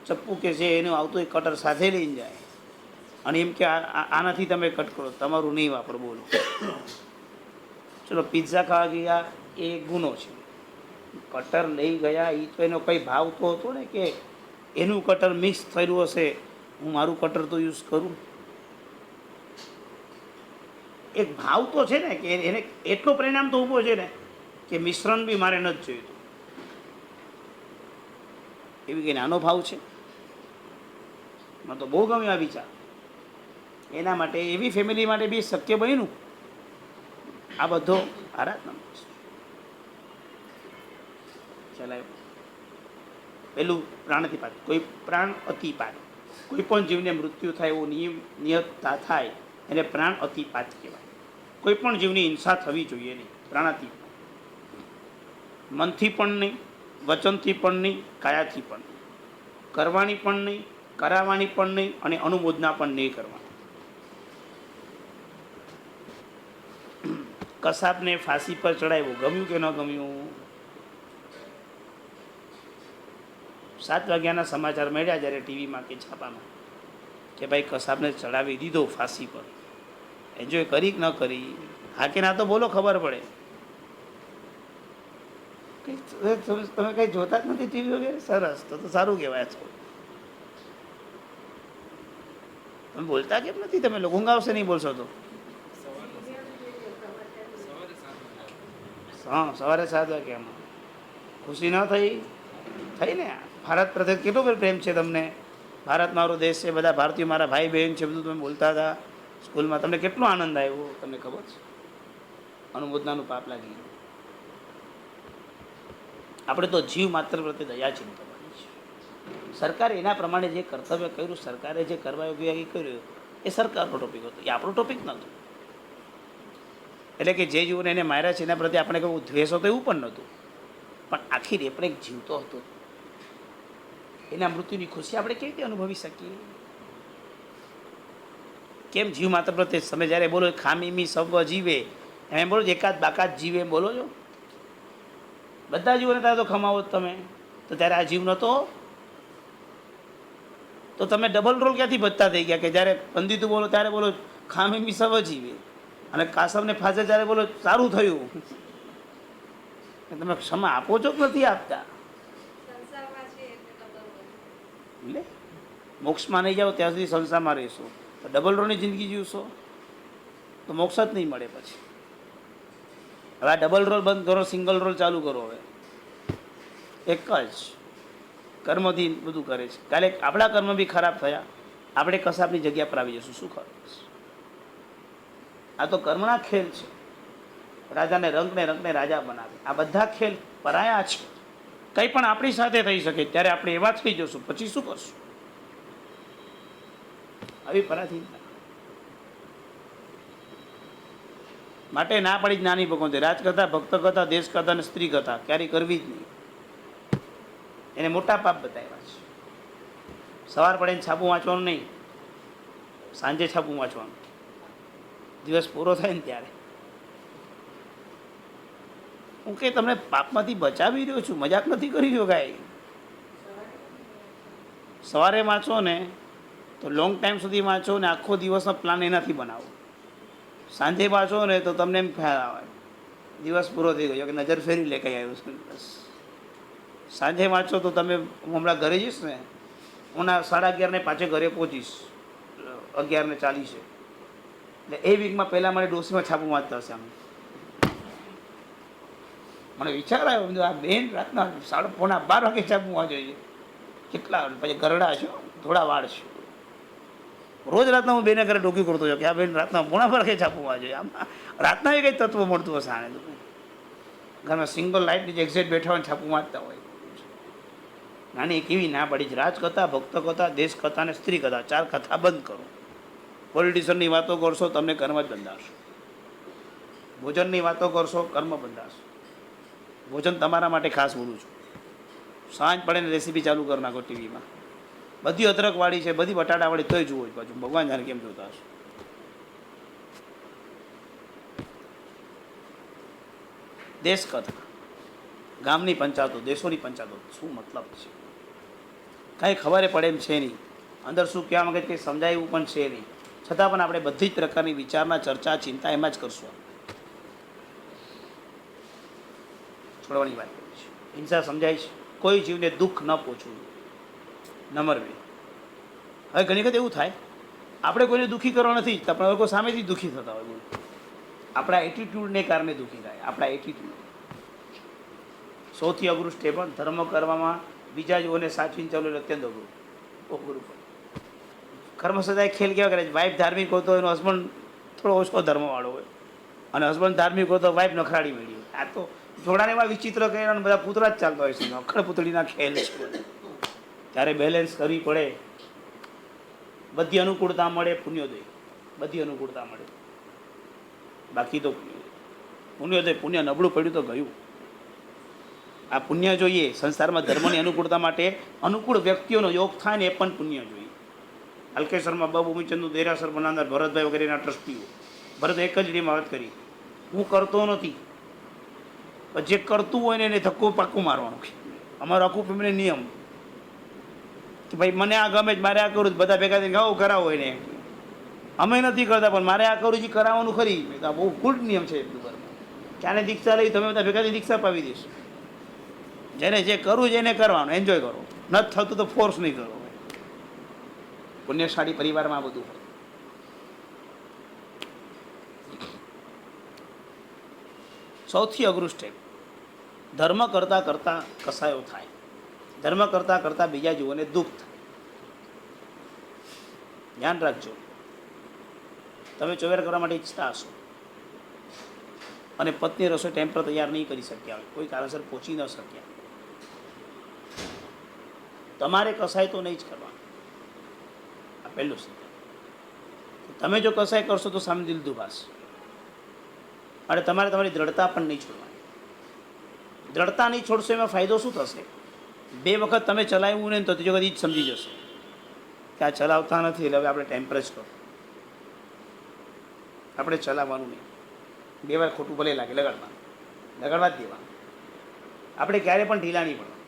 ચપ્પુ કે છે એનું આવતું એક કટર સાથે લઈને જાય અને એમ કે આનાથી તમે કટ કરો, તમારું નહીં વાપરો. બોલો, ચલો પિઝા ખાવા ગયા એ ગુનો છે, કટર લઈ ગયા એ તો એનો કંઈ ભાવ તો હતો ને કે એનું કટર મિક્સ થયેલું હશે, હું મારું કટર તો યુઝ કરું. એક ભાવ તો છે ને કે એને એટલો પરિણામ તો ઊભો છે ને કે મિશ્રણ બી મારે નથી જોઈતું, એવી કંઈ નાનો ભાવ છે. મને તો બહુ ગમ્યો આ વિચાર. એના માટે એવી ફેમિલી માટે બી શક્ય બન્યું આ બધો આરાધના ચલાવ્યો. પેલું પ્રાણતિપાત, કોઈ પ્રાણ અતિપાત, કોઈ પણ જીવને મૃત્યુ થાય એવું નિયતતા થાય એને પ્રાણ અતિપાત કહેવાય. કોઈ પણ જીવની હિંસા થવી જોઈએ નહીં, પ્રાણાતિપાત. મનથી પણ નહીં, વચનથી પણ નહીં, કાયાથી પણ નહીં, કરવાની પણ નહીં, કરાવવાની પણ નહીં અને અનુમોદના પણ નહીં કરવાની. કસાબને ફાંસી પર ચડાવ્યો, ગમ્યું કે ન ગમ્યું? 7 વાગ્યાના સમાચાર મળ્યા જ્યારે ટીવીમાં કે છાપામાં કે ભાઈ કસાબને ચડાવી દીધો ફાંસી પર. એન્જોય કરી કે ન કરી? હા કે ના તો બોલો, ખબર પડે. તમે કંઈ જોતા જ નથી ટીવી વગેરે? સરસ, તો સારું કહેવાય છો. તમે બોલતા કેમ નથી? તમે લોકો ઊંઘ આવશે નહીં બોલશો તો? હા, સવારે 7 વાગ્યામાં ખુશી ન થઈ? થઈ ને. ભારત પ્રત્યે કેટલો પ્રેમ છે તમને. ભારત મારો દેશ છે, બધા ભારતીયો મારા ભાઈ બહેન છે, બધું તમે બોલતા હતા સ્કૂલમાં. તમને કેટલો આનંદ આવ્યો તમને ખબર છે? અનુમોદનાનું પાપ લાગી ગયું. આપણે તો જીવ માત્ર પ્રત્યે દયાચીન કરવાની છે. સરકારે એના પ્રમાણે જે કર્તવ્ય કર્યું, સરકારે જે કરવા યોગ્ય એ કર્યું, એ સરકારનો ટોપિક હતો, એ આપણો ટોપિક નહોતો. એટલે કે જે જીવોને એને માર્યા છે એના પ્રત્યે આપણે કોઈ દ્વેષ હતો એવું પણ નહોતું, પણ આખી રેપને એક જીવતો હતો, એના મૃત્યુની ખુશી આપણે કેવી રીતે અનુભવી શકીએ? કેમ જીવ માત્ર પ્રત્યે તમે જ્યારે બોલો ખામીમી સવ જીવે, એમ બોલો એકાદ બાકાત જીવે એમ બોલો છો? બધા જીવોને ત્યારે તો ખમાવો તમે, તો ત્યારે આ જીવ નહોતો? તો તમે ડબલ રોલ ક્યાંથી ભજતા થઈ ગયા કે જ્યારે પંડિતું બોલો ત્યારે બોલો ખામીમી સવ જીવે, અને કાસમને ફાજે જ્યારે બોલો સારું થયું? તમે ક્ષમા આપો છો કે નથી આપતા? એટલે મોક્ષમાં નહીં જાઓ ત્યાં સુધી સંસારમાં રહેશો તો ડબલ રોલની જિંદગી જીવશો તો મોક્ષ જ નહીં મળે. પછી હવે આ ડબલ રોલ બંધ કરો, સિંગલ રોલ ચાલુ કરો. હવે એક જ કર્મથી બધું કરે છે. કાલે આપણા કર્મ બી ખરાબ થયા, આપણે કસાબની જગ્યા પર આવી જશું. શું ખબર? આ તો કર્મના ખેલ છે. રાજાને રંગને રાજા બનાવે. આ બધા ખેલ પરાયા છે. કંઈ પણ આપણી સાથે થઈ શકે ત્યારે આપણે એવા થઈ જશું, પછી શું કરશું? આવી પરાધીનતા માટે ના પડી જ્ઞાની ભગવંતે. રાજકથા, ભક્ત કથા, દેશ કથા અને સ્ત્રી કથા ક્યારેય કરવી જ નહીં. એને મોટા પાપ બતાવ્યા છે. સવાર પડે છાપું વાંચવાનું નહીં, સાંજે છાપું વાંચવાનું, દિવસ પૂરો થાય ને ત્યારે. હું કે તમને પાપમાંથી બચાવી રહ્યો છું, મજાક નથી કરી રહ્યો કાંઈ. સવારે વાંચો ને તો લોંગ ટાઈમ સુધી વાંચો ને આખો દિવસનો પ્લાન એનાથી બનાવો. સાંજે વાંચો ને તો તમને એમ ખ્યાલ આવે દિવસ પૂરો થઈ ગયો કે નજર ફેરી લે કંઈ આવ્યું છે બસ. સાંજે વાંચો તો તમે, હું હમણાં ઘરે જઈશ ને, હું 11:30 પાછે ઘરે પહોંચીશ, 11:40 એટલે એ વીકમાં પહેલાં મારે ડોસીમાં છાપું વાંચતા હશે. આમ મને વિચાર આવ્યો, આ બેન રાતના 11:30 વાગે છાપું વાંચે છે. કેટલા પછી ગરડા છો, થોડા વાળ છે. રોજ રાતના હું બેને ઘરે ડોકી કરતો હતો કે આ બેન રાતના 11:30 વાગે છાપું વાંચે. આમ રાતના એ કંઈ તત્વ મળતું હશે આને. ઘરમાં સિંગલ લાઇટ નીચે એક્ઝેક્ટ બેઠા હોય છાપું વાંચતા હોય. નાની કેવી ના પડી છે. રાજકથા, ભક્ત કથા, દેશ કથા અને સ્ત્રી કથા, 4 કથા બંધ કરો. પોલિટિશિયનની વાતો કરશો, તમને કર્મ જ બંધાશો. ભોજનની વાતો કરશો, કર્મ બંધાશો. ભોજન તમારા માટે ખાસ બોલું છું. સાંજ પડે ને રેસીપી ચાલુ કરી નાખો ટીવીમાં, બધી અદરકવાળી છે, બધી બટાટાવાળી, તોય જુઓ જ બાજુ. ભગવાન જાણે કેમ જોતા હશો. દેશ કથા ગામની પંચાયતો, દેશોની પંચાયતો, શું મતલબ છે? કાંઈ ખબર પડે એમ છે નહીં, અંદર શું કહેવા માંગે છે કંઈ સમજાય એવું પણ છે નહીં. છતાં પણ આપણે બધી જ પ્રકારની વિચારના, ચર્ચા, ચિંતા એમાં જ કરશું. છોડવાની વાત કરી છે. હિંસા સમજાય છે. કોઈ જીવને દુઃખ ન પહોંચવું. નંબર 2, હવે ઘણી વખત એવું થાય આપણે કોઈને દુઃખી કરવા નથી ઈચ્છતા, પણ લોકો સામેથી દુઃખી થતા હોય. બોલો, આપણા એટીટ્યૂડને કારણે દુઃખી થાય. આપણા એટીટ્યૂડ સૌથી અઘરું સ્ટેપ. ધર્મ કરવામાં બીજા જીવોને સાચવીને ચાલુ અત્યંત અઘરું. કર્મ સદાય ખેલ કેવા કરે છે? વાઈફ ધાર્મિક હોય તો એનો હસબન્ડ થોડો ઓછો ધર્મવાળો હોય, અને હસબન્ડ ધાર્મિક હોય તો વાઈફ નખરાડી મેળવી હોય. આ તો જોડાને એવા વિચિત્ર કર્યા, બધા પૂતળા જ ચાલતા હોય છે. અખડ પૂતળીના ખેલ છે. ત્યારે બેલેન્સ કરવી પડે. બધી અનુકૂળતા મળે, પુણ્યોદય. બધી અનુકૂળતા મળે, બાકી તો પુણ્યોદય. પુણ્ય નબળું પડ્યું તો ગયું. આ પુણ્ય જોઈએ સંસારમાં. ધર્મની અનુકૂળતા માટે અનુકૂળ વ્યક્તિઓનો યોગ થાય ને એ પણ પુણ્ય જોઈએ. હલકેશ્વરમાં બાબુ ભૂમિચંદનું દેરાસર બનાવનાર ભરતભાઈ વગેરેના ટ્રસ્ટીઓ. ભરત એક જ રીમાં વાત કરી, હું કરતો નથી, પણ જે કરતું હોય ને એને ધક્કો પાક્કું મારવાનું. અમારો આખું ફેમિલી નિયમ કે ભાઈ મને આ ગમે જ, મારે આ કરું. બધા ભેગા થઈને ગાવું કરાવો એને. અમે નથી કરતા પણ મારે આ કરું, કરાવવાનું ખરી. બહુ ગુડ નિયમ છે ઘરમાં. ક્યાંને દીક્ષા લઈ તમે બધા ભેગા થઈને દીક્ષા પાવી દઈશું. જેને જે કરવું છે એને કરવાનું, એન્જોય કરો. નથી થતું તો ફોર્સ નહીં કરો. પુણ્યશાળી પરિવારમાં બધું હોય. સૌથી અઘરું સ્ટેપ. ધર્મ કરતાં કરતાં કસાયો થાય. ધર્મ કરતાં કરતાં બીજા જીવોને દુઃખ થાય. ધ્યાન રાખજો. તમે ચોવેર કરવા માટે ઈચ્છતા હશો અને પત્ની રસોઈ ટાઈમ પર તૈયાર નહીં કરી શક્યા હોય, કોઈ કારણસર પહોંચી ન શક્યા, તમારે કસાય તો નહીં જ કરવાનું. આ પહેલું સિદ્ધાંત. તમે જો કસાય કરશો તો સામે દિલ દુભાશે. અને તમારે તમારી દ્રઢતા પણ નહીં છોડવાની. દ્રઢતા નહીં છોડશો એમાં ફાયદો શું થશે? 2 વખત તમે ચલાવ્યું ને તો ત્રીજી વખત એ જ સમજી જશો કે આ ચલાવતા નથી, એટલે હવે આપણે ટેમ્પરેચ કરો. આપણે ચલાવવાનું નહીં. 2 વાર ખોટું ભલે લાગે, લગાડવા જ દેવાનું. આપણે ક્યારે પણ ઢીલા નહીં પડવા,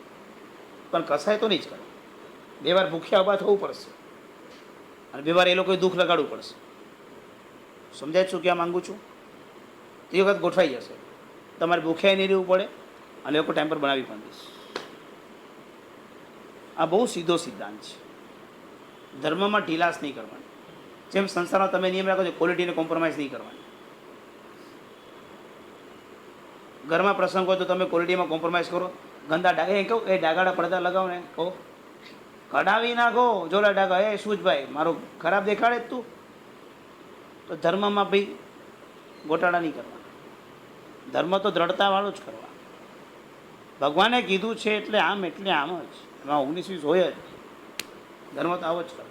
પણ કસાય તો નહીં જ કરો. 2 વાર ભૂખ્યા ઊભા થવું પડશે, અને 2 વાર એ લોકોએ દુઃખ લગાડવું પડશે. સમજાય શું કહેવા માગું છું? તે વખત ગોઠવાઈ જશે. તમારે ભૂખ્યા નહીં રહેવું પડે, અને લોકો ટાઈમ પર બનાવી પણ દેશે. આ બહુ સીધો સિદ્ધાંત છે. ધર્મમાં ઢીલાસ નહીં કરવાની. જેમ સંસારમાં તમે નિયમ રાખો છો, ક્વોલિટીને કોમ્પ્રોમાઇઝ નહીં કરવાની. ઘરમાં પ્રસંગ હોય તો તમે ક્વોલિટીમાં કોમ્પ્રોમાઇઝ કરો. ગંદા ડાઘા એ કહું, એ ડાઘાડા પડદા લગાવો ને, કહો કઢાવી નાખો જોડા ડાઘા. એ સૂજભાઈ મારો ખરાબ દેખાડે તું તો ધર્મમાં ભાઈ ગોટાળા નહીં કરવા. ધર્મ તો દ્રઢતાવાળું જ કરવા. ભગવાને કીધું છે એટલે આમ જ. એમાં 19-20 હોય જ. ધર્મ તો આવો જ કરો.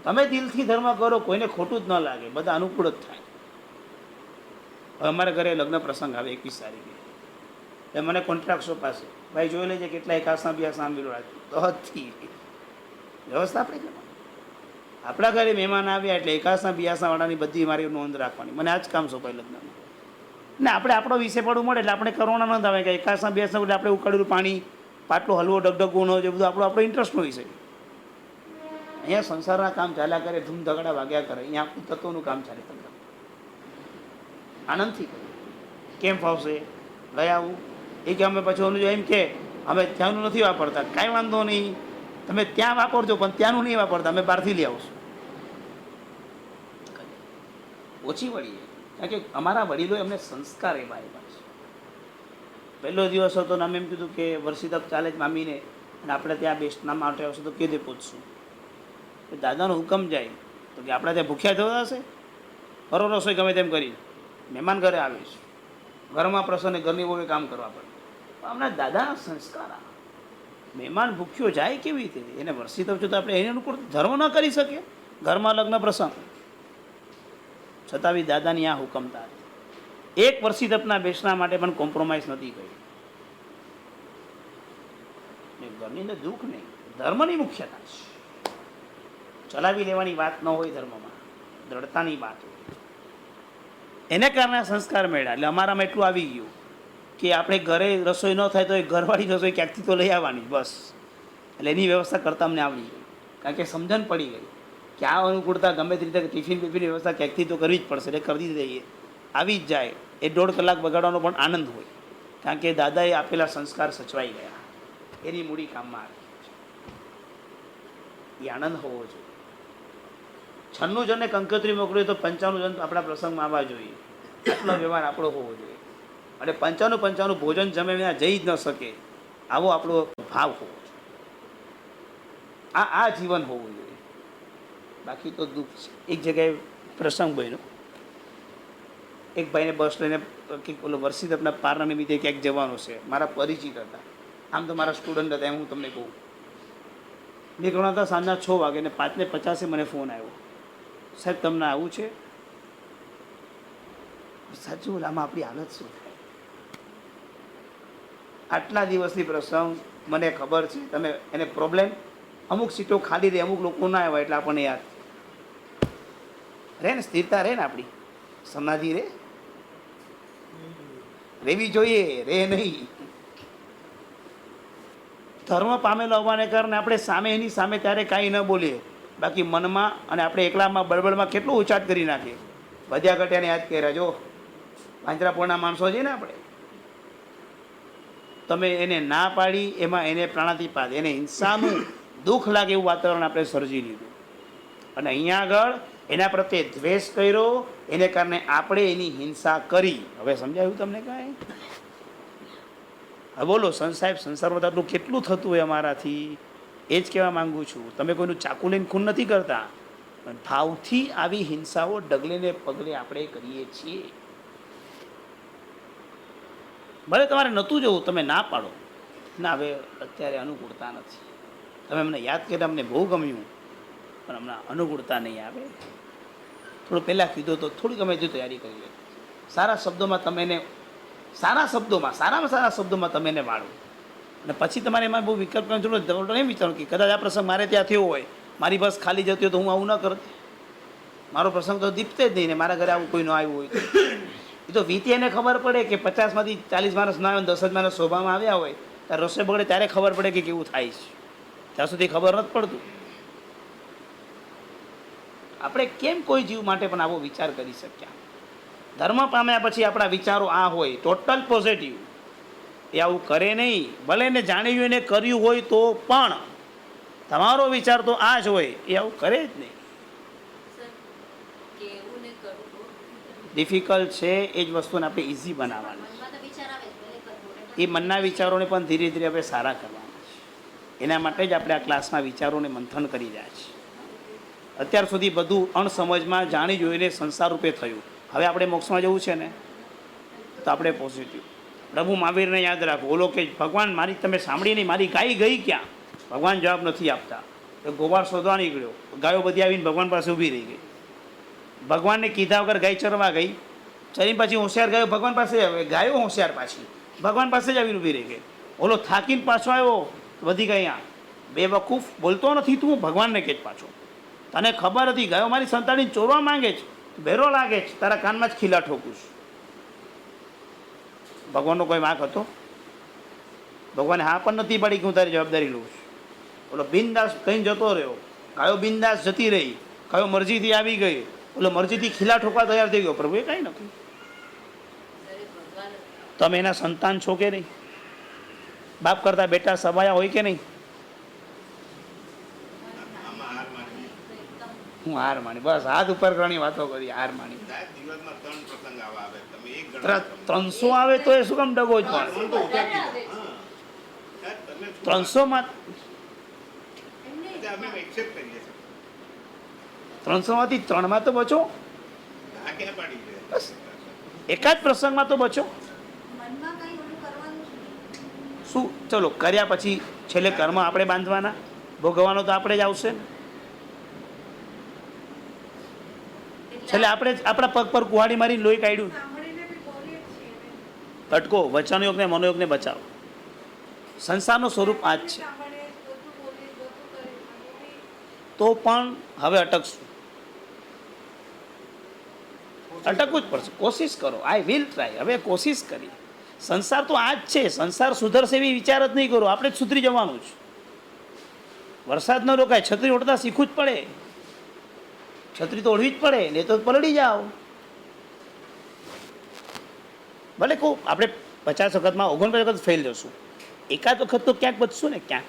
તમે દિલથી ધર્મ કરો, કોઈને ખોટું જ ન લાગે, બધા અનુકૂળ જ થાય. હવે અમારા ઘરે લગ્ન પ્રસંગ આવે 21 તારીખે, એ મને કોન્ટ્રાક્ટરો પાસે ભાઈ જોઈ લેજે કેટલા એકાસના બિયાસના આંબીલો રાખ્યું. તો હદથી વ્યવસ્થા આપણે કરવાની. આપણા ઘરે મહેમાન આવ્યા એટલે એકાસના બિયાસના વાળાની બધી મારી નોંધ રાખવાની. મને આ જ કામ સોંપાય લગ્નમાં. ને આપણે આપણો વિષય પડવું મળે એટલે આપણે કરવાના ન આવે કે એકાસના બિયાસના એટલે આપણે ઉકાળેલું પાણી, પાટલો હલવો, ડગડગુનો, જે બધું આપણો ઇન્ટરેસ્ટનો વિષય. અહીંયા સંસારના કામ ચાલ્યા કરે, ધૂમ ધગડા વાગ્યા કરે. અહીંયા આપણું તત્વનું કામ ચાલે. આનંદથી કરે. કેમ ફાવશે? લઈ આવું એ કે અમે પછી ઓલું એમ કે અમે ત્યાંનું નથી વાપરતા. કાંઈ વાંધો નહીં, તમે ત્યાં વાપરજો, પણ ત્યાંનું નહીં વાપરતા, અમે બહારથી લઈ આવશું. ઓછી વળીએ, કારણ કે અમારા વડીલો એમને સંસ્કાર એવા એવા છે. પહેલો દિવસ હતો ને અમે એમ કીધું કે વર્ષી તક ચાલે જ મામીને, અને આપણે ત્યાં બેસના માટે આવશે તો કેદે પહોંચશું. દાદાનો હુકમ જાય તો કે આપણે ત્યાં ભૂખ્યા થતા હશે, કરો રસોઈ ગમે તેમ કરી. મહેમાન ઘરે આવીશ, ઘરમાં પ્રસંગે ઘરની બહુ કામ કરવા પડે. આપણા દાદાના સંસ્કાર. મહેમાન ભૂખ્યો જાય કેવી રીતે? એને વર્ષી તક તો આપણે એને અનુકૂળ ધર્મ ન કરી શકીએ. ઘરમાં લગ્ન પ્રસંગ છતાં બી દાદાની આ હુકમતા. એક વર્ષી તપના બેસના માટે પણ કોમ્પ્રોમાઇઝ નથી કરી. ઘરની અંદર દુઃખ નહીં, ધર્મની મુખ્યતા છે. ચલાવી લેવાની વાત ન હોય ધર્મમાં, દ્રઢતાની વાત હોય. એને કારણે સંસ્કાર મળ્યા. એટલે અમારામાં એટલું આવી ગયું કે આપણે ઘરે રસોઈ ન થાય તો એ ઘરવાળી રસોઈ ક્યાંકથી તો લઈ આવવાની બસ. એટલે એની વ્યવસ્થા કરતાં અમને આવડી ગઈ, કારણ કે સમજણ પડી ગઈ કે આ અનુકૂળતા ગમે તે રીતે ટિફિન બિફિનની વ્યવસ્થા ક્યાંકથી તો કરવી જ પડશે. એટલે કરી દઈએ, આવી જ જાય. એ 1.5 કલાક બગાડવાનો પણ આનંદ હોય, કારણ કે દાદાએ આપેલા સંસ્કાર સચવાઈ ગયા, એની મૂડી કામમાં આવી. એ આનંદ હોવો જોઈએ. 96 જણને કંકોત્રી મોકલીએ તો 95 જણ આપણા પ્રસંગમાં આવવા જોઈએ. આટલો વ્યવહાર આપણો હોવો જોઈએ. અને 95 ભોજન જમે વિના જઈ જ ન શકે, આવો આપણો ભાવ હોવો જોઈએ. આ જીવન હોવું જોઈએ. બાકી તો દુઃખ છે. એક જગ્યાએ પ્રસંગ બન્યો, એક ભાઈને બસ લઈને ઓલો વર્ષિત આપણા પારના નિમિત્તે ક્યાંક જવાનો છે. મારા પરિચિત હતા, આમ તો મારા સ્ટુડન્ટ હતા, એમ હું તમને કહું. નીકળ્યા હતા સાંજના 6 વાગે ને 5:50 મને ફોન આવ્યો, સાહેબ તમને આવું છે. સાચું બોલ, આમાં આપણી હાલત શું થાય? આટલા દિવસની પ્રસંગ, મને ખબર છે તમે એને પ્રોબ્લેમ, અમુક સીટો ખાલી રહે, અમુક લોકો ના આવ્યા એટલે આપણને યાદ રહે ને, સ્થિરતા રહે ને, આપણી સમાધિ રહે, રહેવી જોઈએ, રે નહીં. ધર્મ પામેલો હોવાને કારણે આપણે સામે એની સામે ત્યારે કાંઈ ન બોલીએ, બાકી મનમાં અને આપણે એકલામાં બળબડમાં કેટલું ઉચાટ કરી નાખીએ. વધ્યા ઘટ્યાને યાદ કર્યા, જો પાંજરાપોળના માણસો છે ને આપણે, તમે એને ના પાડી, એમાં એને પ્રાણાતિપાત, એને હિંસાનું દુઃખ લાગે એવું વાતાવરણ આપણે સર્જી લીધું. અને અહીંયા આગળ એના પ્રત્યે દ્વેષ કર્યો, એને કારણે આપણે એની હિંસા કરી. હવે સમજાયું તમને કાંઈ? હવે બોલો સાહેબ, સંસારમાં આટલું કેટલું થતું હોય અમારાથી, એ જ કહેવા માંગુ છું. તમે કોઈનું ચાકુ લઈને ખૂન નથી કરતા, પણ ભાવથી આવી હિંસાઓ ડગલે ને પગલે આપણે કરીએ છીએ. ભલે તમારે નહોતું જવું, તમે ના પાડો, ના હવે અત્યારે અનુકૂળતા નથી, તમે અમને યાદ કર્યા, અમને બહુ ગમ્યું, પણ હમણાં અનુકૂળતા નહીં આવે. થોડું પહેલાં કીધું તો થોડીક અમે હજુ તૈયારી કરી લે. સારા શબ્દોમાં તમે એને, સારા શબ્દોમાં, સારામાં સારા શબ્દોમાં તમે એને વાળો. અને પછી તમારે એમાં બહુ વિકલ્પ કરવાનો જરૂર નહીં. વિચારો કે કદાચ આ પ્રસંગ મારે ત્યાં થયો હોય, મારી બસ ખાલી જતી હોય તો હું આવું ન કરત. મારો પ્રસંગ તો દીપતે જ નહીં ને, મારા ઘરે આવું કોઈ ન આવ્યું હોય એ તો વીતી એને ખબર પડે કે 50માંથી 40 માણસ ના આવે, 10 જ માણસ શોભામાં આવ્યા હોય, ત્યારે રસોઈ બગડે ત્યારે ખબર પડે કે કેવું થાય છે. ત્યાં સુધી ખબર નથી પડતું. આપણે કેમ કોઈ જીવ માટે પણ આવો વિચાર કરી શક્યા? ધર્મ પામ્યા પછી આપણા વિચારો આ હોય, ટોટલ પોઝિટિવ. એ આવું કરે નહીં, ભલે એને જાણ્યું એને કર્યું હોય તો પણ તમારો વિચાર તો આ જ હોય, એ આવું કરે જ નહીં. ડિફિકલ્ટ છે એ જ વસ્તુને આપણે ઇઝી બનાવવાની. એ મનના વિચારોને પણ ધીરે ધીરે આપણે સારા કરવાના છે. એના માટે જ આપણે આ ક્લાસમાં વિચારોને મંથન કરી રહ્યા છીએ. અત્યાર સુધી બધું અણસમજમાં જાણી જોઈને સંસાર રૂપે થયું. હવે આપણે મોક્ષમાં જવું છે ને, તો આપણે પોઝિટિવ. પ્રભુ મહાવીરને યાદ રાખો, ઓલો કે ભગવાન મારી તમે સાંભળી નહીં, મારી ગાય ગઈ ક્યાં? ભગવાન જવાબ નથી આપતા. તો ગોવાળ શોધવા નીકળ્યો, ગાયો બધી આવીને ભગવાન પાસે ઊભી રહી ગઈ. ભગવાનને કીધા વગર ગાય ચરવા ગઈ, ચરીને પછી હોશિયાર ગાયો ભગવાન પાસે આવે, ગાયો હોશિયાર પાછી ભગવાન પાસે જ આવીને ઊભી રહી ગઈ. ઓલો થાકીને પાછો આવ્યો, વધી ગઈ. આ બેવકૂફ, બોલતો નથી તું, ભગવાનને કે જ પાછો. તને ખબર હતી ગાયો મારી સંતાડીને ચોરવા માંગે છે, બેરો લાગે છે, તારા કાનમાં જ ખીલા ઠોકું છું. ભગવાનનો કોઈ વાંક હતો? ભગવાને હા પણ નથી પડી કે હું તારી જવાબદારી લઉં છું. ઓલો બિનદાસ કहीं જતો રહ્યો, ગાયો બિનદાસ જતી રહી, ગાયો મરજીથી આવી ગઈ, ઓલો મરજીથી ખીલા ઠોકવા તૈયાર થઈ ગયો. પ્રભુએ કાંઈ નથી. તમે એના સંતાન છો કે નહીં? બાપ કરતા બેટા સવાયા હોય કે નહીં? હું હાર માની, બસ હાથ ઉપર ઘણી વાતો કરી, હાર માની. 300 આવે તો એ શું કામ ડગો જ પણ 300 માંથી 3 તો બચો. એકાદ પ્રસંગમાં તો બચો. શું ચલો કર્યા પછી છેલ્લે કર્મ આપણે બાંધવાના, ભોગવવાનો તો આપણે જ આવશે ને. છેલ્લે આપણે આપણા પગ પર કુહાડી મારીને લોહી કાઢ્યું. તટકો વચનયોગને મનોયોગને બચાવો. સંસારનું સ્વરૂપ આ જ છે. તો પણ હવે અટકશું, અટકવું જ પડશે. કોશિશ કરો, આઈ વિલ ટ્રાય. હવે કોશિશ કરી. સંસાર તો આ જ છે. સંસાર સુધરશે એવી વિચાર જ નહીં કરો, આપણે જ સુધરી જવાનું છે. વરસાદ ન રોકાય, છત્રી ઓઢતા શીખવું જ પડે. છત્રી તો ઓઢવી જ પડે, ને તો પલળી જાઓ. ભલે કહું આપણે 50 વખતમાં 49 વખત ફેલ જશું, એકાદ વખત તો ક્યાંક બચશું ને, ક્યાંક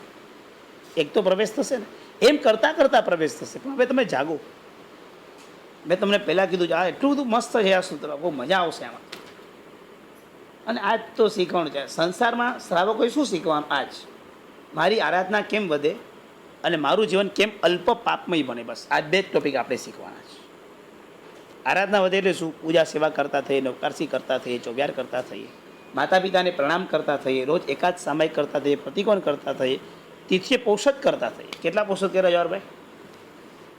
એક તો પ્રવેશ થશે ને. એમ કરતાં કરતાં પ્રવેશ થશે. પણ હવે તમે જાગો. મેં તમને પહેલાં કીધું છે, આ એટલું બધું મસ્ત છે આ સૂત્ર, બહુ મજા આવશે આમાં. અને આજ તો શીખવાનું છે સંસારમાં. શ્રાવકોએ શું શીખવાનું? આજ મારી આરાધના કેમ વધે અને મારું જીવન કેમ અલ્પ પાપમય બને. બસ આ 2 જ ટોપિક આપણે શીખવાના છે. આરાધના વધે એટલે શું? પૂજા સેવા કરતા થઈએ, નવકારસી કરતા થઈએ, ચોવ્યાર કરતા થઈએ, માતા પિતાને પ્રણામ કરતા થઈએ, રોજ એકાદ સામાયિક કરતા થઈએ, પ્રતિકોણ કરતા થઈએ, તિથિએ પૌષધ કરતા થઈએ. કેટલા પૌષધ કર્યા જવાહરભાઈ?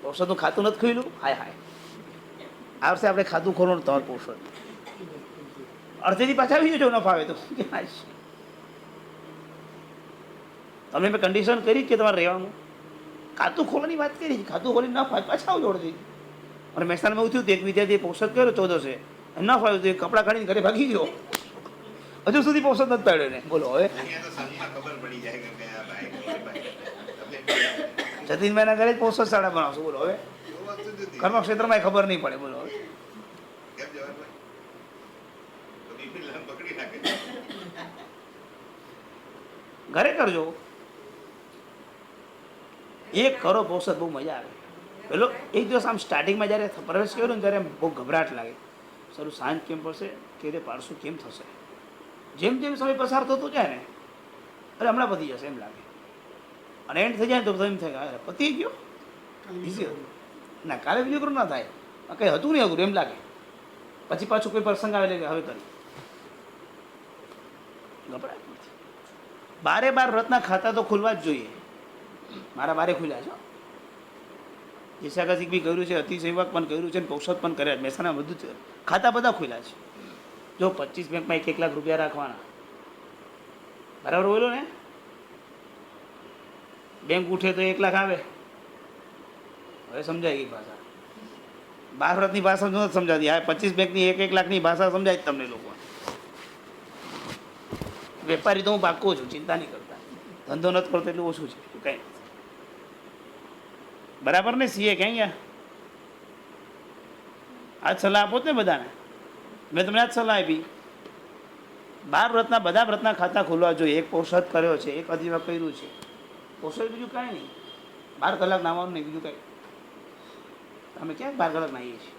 પૌષધનું ખાતું નથી ખુલ્યું? હાય હાય, આ વર્ષે આપણે ખાતું ખોલવાનું તમારું પૌષધ. અડધેથી પાછા આવી જજો ન ફાવે તો. તમને મેં કન્ડિશન કરી કે તમારે રહેવાનું. ખાતું ખોલવાની વાત કરી, ખાતું ખોલી ન ફાવે પાછા આવજો અડધેથી. અને મહેસાણામાં એવું થયું, એક વિદ્યાર્થી પૌષધ કર્યો 14 ન ફાવ્યું તો કપડાં કાઢીને ઘરે ભાગી ગયો. હજુ સુધી પૌષધ નથી પાડ્યો ને. બોલો હવે જતીનભાઈના ઘરે જ પૌષધ સાડા બનાવશો. બોલો હવે કર્મ ક્ષેત્રમાં ખબર નહીં પડે. બોલો હવે ઘરે કરજો, એક કરો પૌષધ, બહુ મજા આવે. પેલો એક દિવસ આમ સ્ટાર્ટિંગમાં જ્યારે પ્રવેશ કર્યો ને ત્યારે બહુ ગભરાટ લાગે. સારું સાંજ કેમ પડશે, કે રીતે પાડશું, કેમ થશે. જેમ જેમ સમય પસાર થતો જાય ને, અરે હમણાં પતી જશે એમ લાગે. અને એન્ડ થઈ જાય ને તો એમ થાય અરે પતી ગયો, ઇઝી હતું ના, કાલે બીજું કરું ના થાય, કંઈ હતું નહીં અઘરું એમ લાગે. પછી પાછું કોઈ પ્રસંગ આવે એટલે હવે કરી ગભરાટ નથી. 12 વ્રતના ખાતા તો ખુલવા જ જોઈએ. મારા 12 ખુલ્યા છે. ઈશાકાસિક બી કર્યું છે, અતિસેવક પણ કર્યું છે, પૌષધ પણ કર્યા. મહેસાણા બધું છે, ખાતા બધા ખુલ્યા છે. જો 25 બેંકમાં 1 લાખ રૂપિયા રાખવાના, બરાબર બોલો ને. બેંક ઉઠે તો 1 લાખ આવે. હવે સમજાય ગઈ ભાષા. 12 વ્રતની ભાષા નથી સમજાતી. આ 25 બેંકની 1 લાખની ભાષા સમજાય તમને લોકો. વેપારી તો હું પાક્કો છું, ચિંતા નહીં કરતા. ધંધો નથી કરતો એટલું ઓછું છે, કંઈ બરાબર ને. સીએ ક્યાં ગયા? આજ સલાહ આપો જ ને બધાને. મેં તમને આજ સલાહ આપી. 12 વ્રતના બધા વ્રતના ખાતા ખોલવા જોઈએ. એક પૌષધ કર્યો છે, એક અધિવક કર્યું છે. પૌષધ બીજું કાંઈ નહીં, 12 કલાક નાવાનું નહીં, બીજું કાંઈ. અમે ક્યાં 12 કલાક નાહીએ છીએ?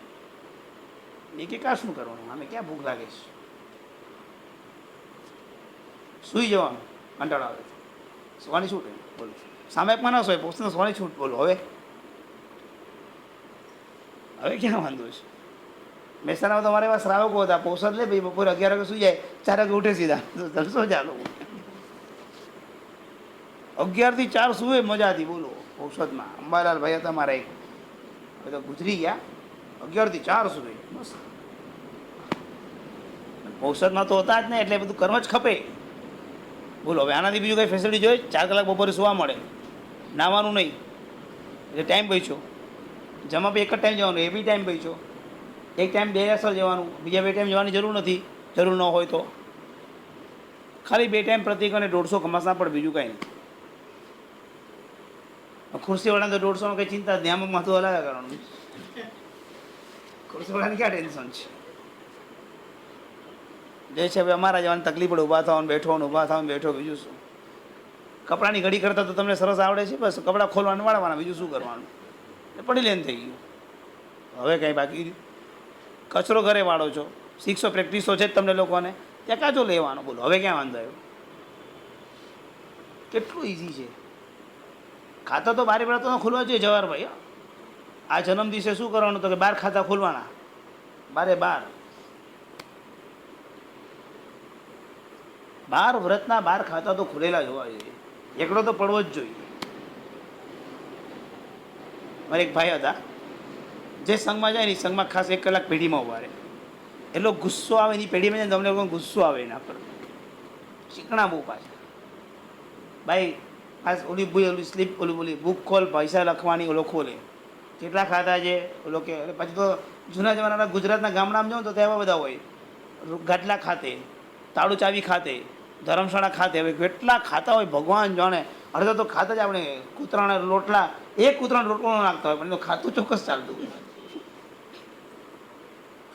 એક આ શું કરવાનું? અમે ક્યાં ભૂખ લાગે છે? સૂઈ જવાનું, કંટાળો આવે. સુવાની છૂટ બોલો. સામાયિકમાં ના સોય, પૌષધને સુવાની છૂટ બોલો. હવે ક્યાં વાંધો છે? મહેસાણામાં તમારે એવા શ્રાવકો હતા, પૌષધ લે ભાઈ, બપોરે 11 વાગે સુઈ જાય, 4 વાગે ઉઠે સીધા. જલસો ચાલો. 11 થી 4 સુવે મજાથી. બોલો પૌષધમાં અંબાલાલ ભાઈ હતા મારા એક, હવે તો ગુજરી ગયા. 11 થી 4 સુવે મસ્ત. પૌષધમાં તો હતા જ ને, એટલે બધું કર્મ જ ખપે. બોલો હવે આનાથી બીજું કંઈ ફેસિલિટી જોઈએ? 4 કલાક બપોરે સુવા મળે, નાવાનું નહીં, એટલે ટાઈમ બચ્યો. જમા બી એક જ ટાઈમ જવાનું, એ બી ટાઈમ બચ્યો. એક ટાઈમ 2 અસર જવાનું, બીજા 2 ટાઈમ જવાની જરૂર નથી. જરૂર ન હોય તો ખાલી 2 ટાઈમ પ્રતિક અને 150 કમાસના પડે, બીજું કાંઈ નહીં. ખુરશીવાળાને તો 150 કંઈ ચિંતા જ નહીં, આમાં માથું હલાવ્યા કરવાનું. ખુરશીવાળાને ક્યાં ટેન્શન છે? જે છે હવે અમારા જવાની તકલીફ પડે, ઊભા થવાનું બેઠવાનું, ઊભા થવાનું બેઠો, બીજું શું. કપડાની ઘડી કરતાં તો તમને સરસ આવડે છે. બસ કપડાં ખોલવાનું વાળવાના, બીજું શું કરવાનું. પડી લેન થઈ ગયું. હવે કાંઈ બાકી કચરો ઘરે વાળો છો, શીખશો, પ્રેક્ટિસો છે જ તમને લોકોને, ત્યાં કાચો લેવાનો. બોલો હવે ક્યાં વાંધો આવ્યો? કેટલું ઇઝી છે. ખાતા તો 12 વ્રતો ખોલવા જોઈએ જવાહરભાઈ. આ જન્મ દિવસે શું કરવાનું? તો કે 12 ખાતા ખોલવાના, 12 વ્રતના 12 ખાતા તો ખુલેલા જ હોવા જોઈએ. એકડો તો પડવો જ જોઈએ. મારે એક ભાઈ હતા, જે સંઘમાં જાય ને સંઘમાં ખાસ 1 કલાક પેઢીમાં ઉભા રહે. એટલો ગુસ્સો આવે એની પેઢીમાં જાય, તમને લોકોને ગુસ્સો આવે એના પર. શીખણા બહુ પાછા. ભાઈ ખાસ ઓલી સ્લીપ ઓલી બુક ખોલ, પૈસા લખવાની, ઓલો ખોલે કેટલા ખાતા છે ઓલો કે. પછી તો જૂના જમાનાના ગુજરાતના ગામડામાં જાઓ તો ત્યાં એવા બધા હોય, ગાટલા ખાતે તાળું ચાવી ખાતે, ધર્મશાળા ખાતે, હવે કેટલા ખાતા હોય ભગવાન જાણે. અડધા તો ખાતા જ આપણે કૂતરાના રોટલા, એક કૂતરાનો રોટલો નાખતા હોય પણ એનું ખાતું ચોક્કસ ચાલતું હોય.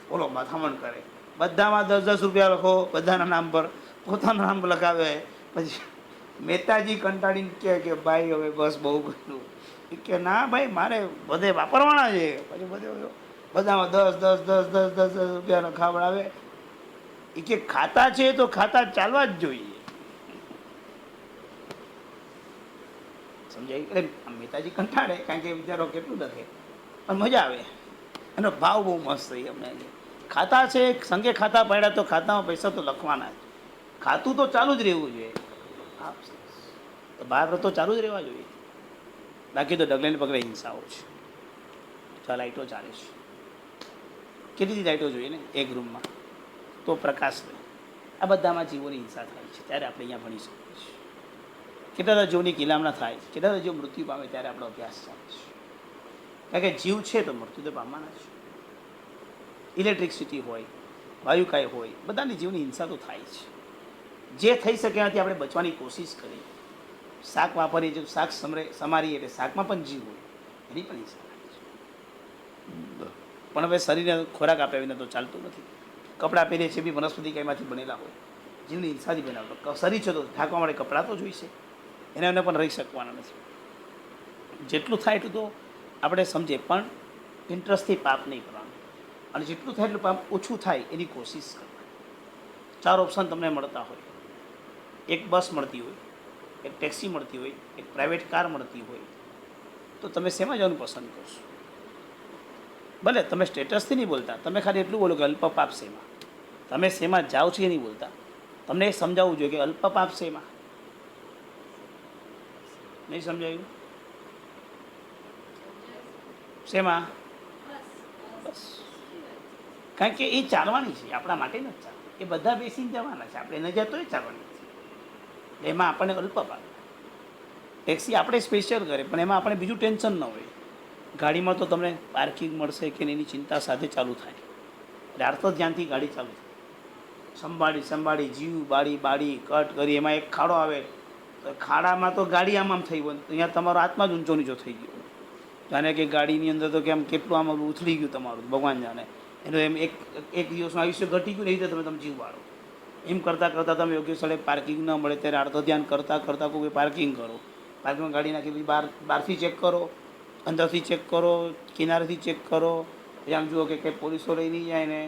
બોલો, માથામણ કરે. બધામાં 10-10 રૂપિયા લખો, બધાના નામ પર પોતાનું નામ લગાવે. પછી મહેતાજી કંટાળીને કહે કે ભાઈ હવે બસ બહુ કર્યું. એ કે ના ભાઈ, મારે બધે વાપરવાના છે. પછી બધામાં 10-10 રૂપિયા લખાવડાવે. એ કે ખાતા છે તો ખાતા ચાલવા જ જોઈએ. સમજાય? એટલે મહેતાજી કંટાળે, કારણ કે વિચારો કેટલું લખે પણ મજા આવે. એનો ભાવ બહુ મસ્ત થઈ અમને. ખાતા છે, સંગે ખાતા પાડ્યા તો ખાતામાં પૈસા તો લખવાના જ. ખાતું તો ચાલુ જ રહેવું જોઈએ. તો બહાર તો ચાલુ જ રહેવા જોઈએ. બાકી તો ડગલે ને પગલે હિંસાઓ છે. લાઈટો ચાલે છે, કેટલી લાઈટો જોઈએ ને એક રૂમમાં તો પ્રકાશ રહે. આ બધામાં જીવોની હિંસા થાય છે. ત્યારે આપણે અહીંયા ભણી શકીએ છીએ. કેટલા જીવોની કિલામણા થાય, કેટલા જીવ મૃત્યુ પામે ત્યારે આપણો અભ્યાસ ચાલે છે. કારણ કે જીવ છે તો મૃત્યુ તો પામવાના છે. ઇલેક્ટ્રિસિટી હોય, વાયુકાય હોય, બધાની જીવની હિંસા તો થાય છે. જે થઈ શકે એનાથી આપણે બચવાની કોશિશ કરીએ. શાક વાપરીએ, જો શાક સમારીએ એટલે શાકમાં પણ જીવ હોય, એની પણ હિંસા થાય છે. પણ હવે શરીરને ખોરાક આપ્યા વિના તો ચાલતું નથી. કપડાં પહેરીએ છીએ બી વનસ્પતિ કાંઈમાંથી બનેલા હોય, જીવની હિંસાથી બનાવતો. શરીર છે તો ઢાંકવા માટે કપડાં તો જોઈશે, એને પણ રહી શકવાના નથી. જેટલું થાય એટલું તો આપણે સમજીએ, પણ ઇન્ટરેસ્ટથી પાપ નહીં કરવાનું. અને જેટલું થાય એટલું પાપ ઓછું થાય એની કોશિશ કરવાની. 4 ઓપ્શન તમને મળતા હોય. એક બસ મળતી હોય, એક ટેક્સી મળતી હોય, એક પ્રાઇવેટ કાર મળતી હોય, તો તમે શેમાં જવાનું પસંદ કરશો? ભલે તમે સ્ટેટસથી નહીં બોલતા, તમે ખાલી એટલું બોલો કે અલ્પ પાપ શેમાં. તમે શેમાં જાઓ છો એ નહીં બોલતા. તમને એ સમજાવવું જોઈએ કે અલ્પ પાપ શેમાં. નહીં સમજાયું? શેમાં? બસ. કારણ કે એ ચાલવાની છે, આપણા માટે નથી ચાલવાની. એ બધા બેસીને જવાના છે, આપણે ન જતો એ ચાલવાની છે. એમાં આપણને અલ્પ પાપ. ટેક્સી આપણે સ્પેશિયલ કરે પણ એમાં આપણે બીજું ટેન્શન ન હોય. ગાડીમાં તો તમને પાર્કિંગ મળશે કે એની ચિંતા સાથે ચાલુ થાય. એટલે અર્થ ધ્યાનથી ગાડી ચાલુ થાય. સંભાળી જીવ બાળી કટ કરી, એમાં એક ખાડો આવે તો ખાડામાં તો ગાડી આમ થઈ ગયું, અહીંયા તમારો આત્મા જ ઊંચો નીચો થઈ ગયો. જાણે કે ગાડીની અંદર તો કેમ કેટલું આમ ઉથલી ગયું તમારું, ભગવાન જાણે. એનું એમ એક દિવસનું આયુષ્ય ઘટી ગયું, એ રીતે તમે જીવ બાળો. એમ કરતાં તમે યોગ્ય સ્થળે પાર્કિંગ ન મળે ત્યારે અર્થ ધ્યાન કરતાં કોઈ પાર્કિંગ કરો. પાર્કિંગમાં ગાડી નાખી પછી બહારથી ચેક કરો, અંદરથી ચેક કરો, કિનારેથી ચેક કરો. પછી આમ જુઓ કે કંઈ પોલીસો લઈ નહીં જાય ને.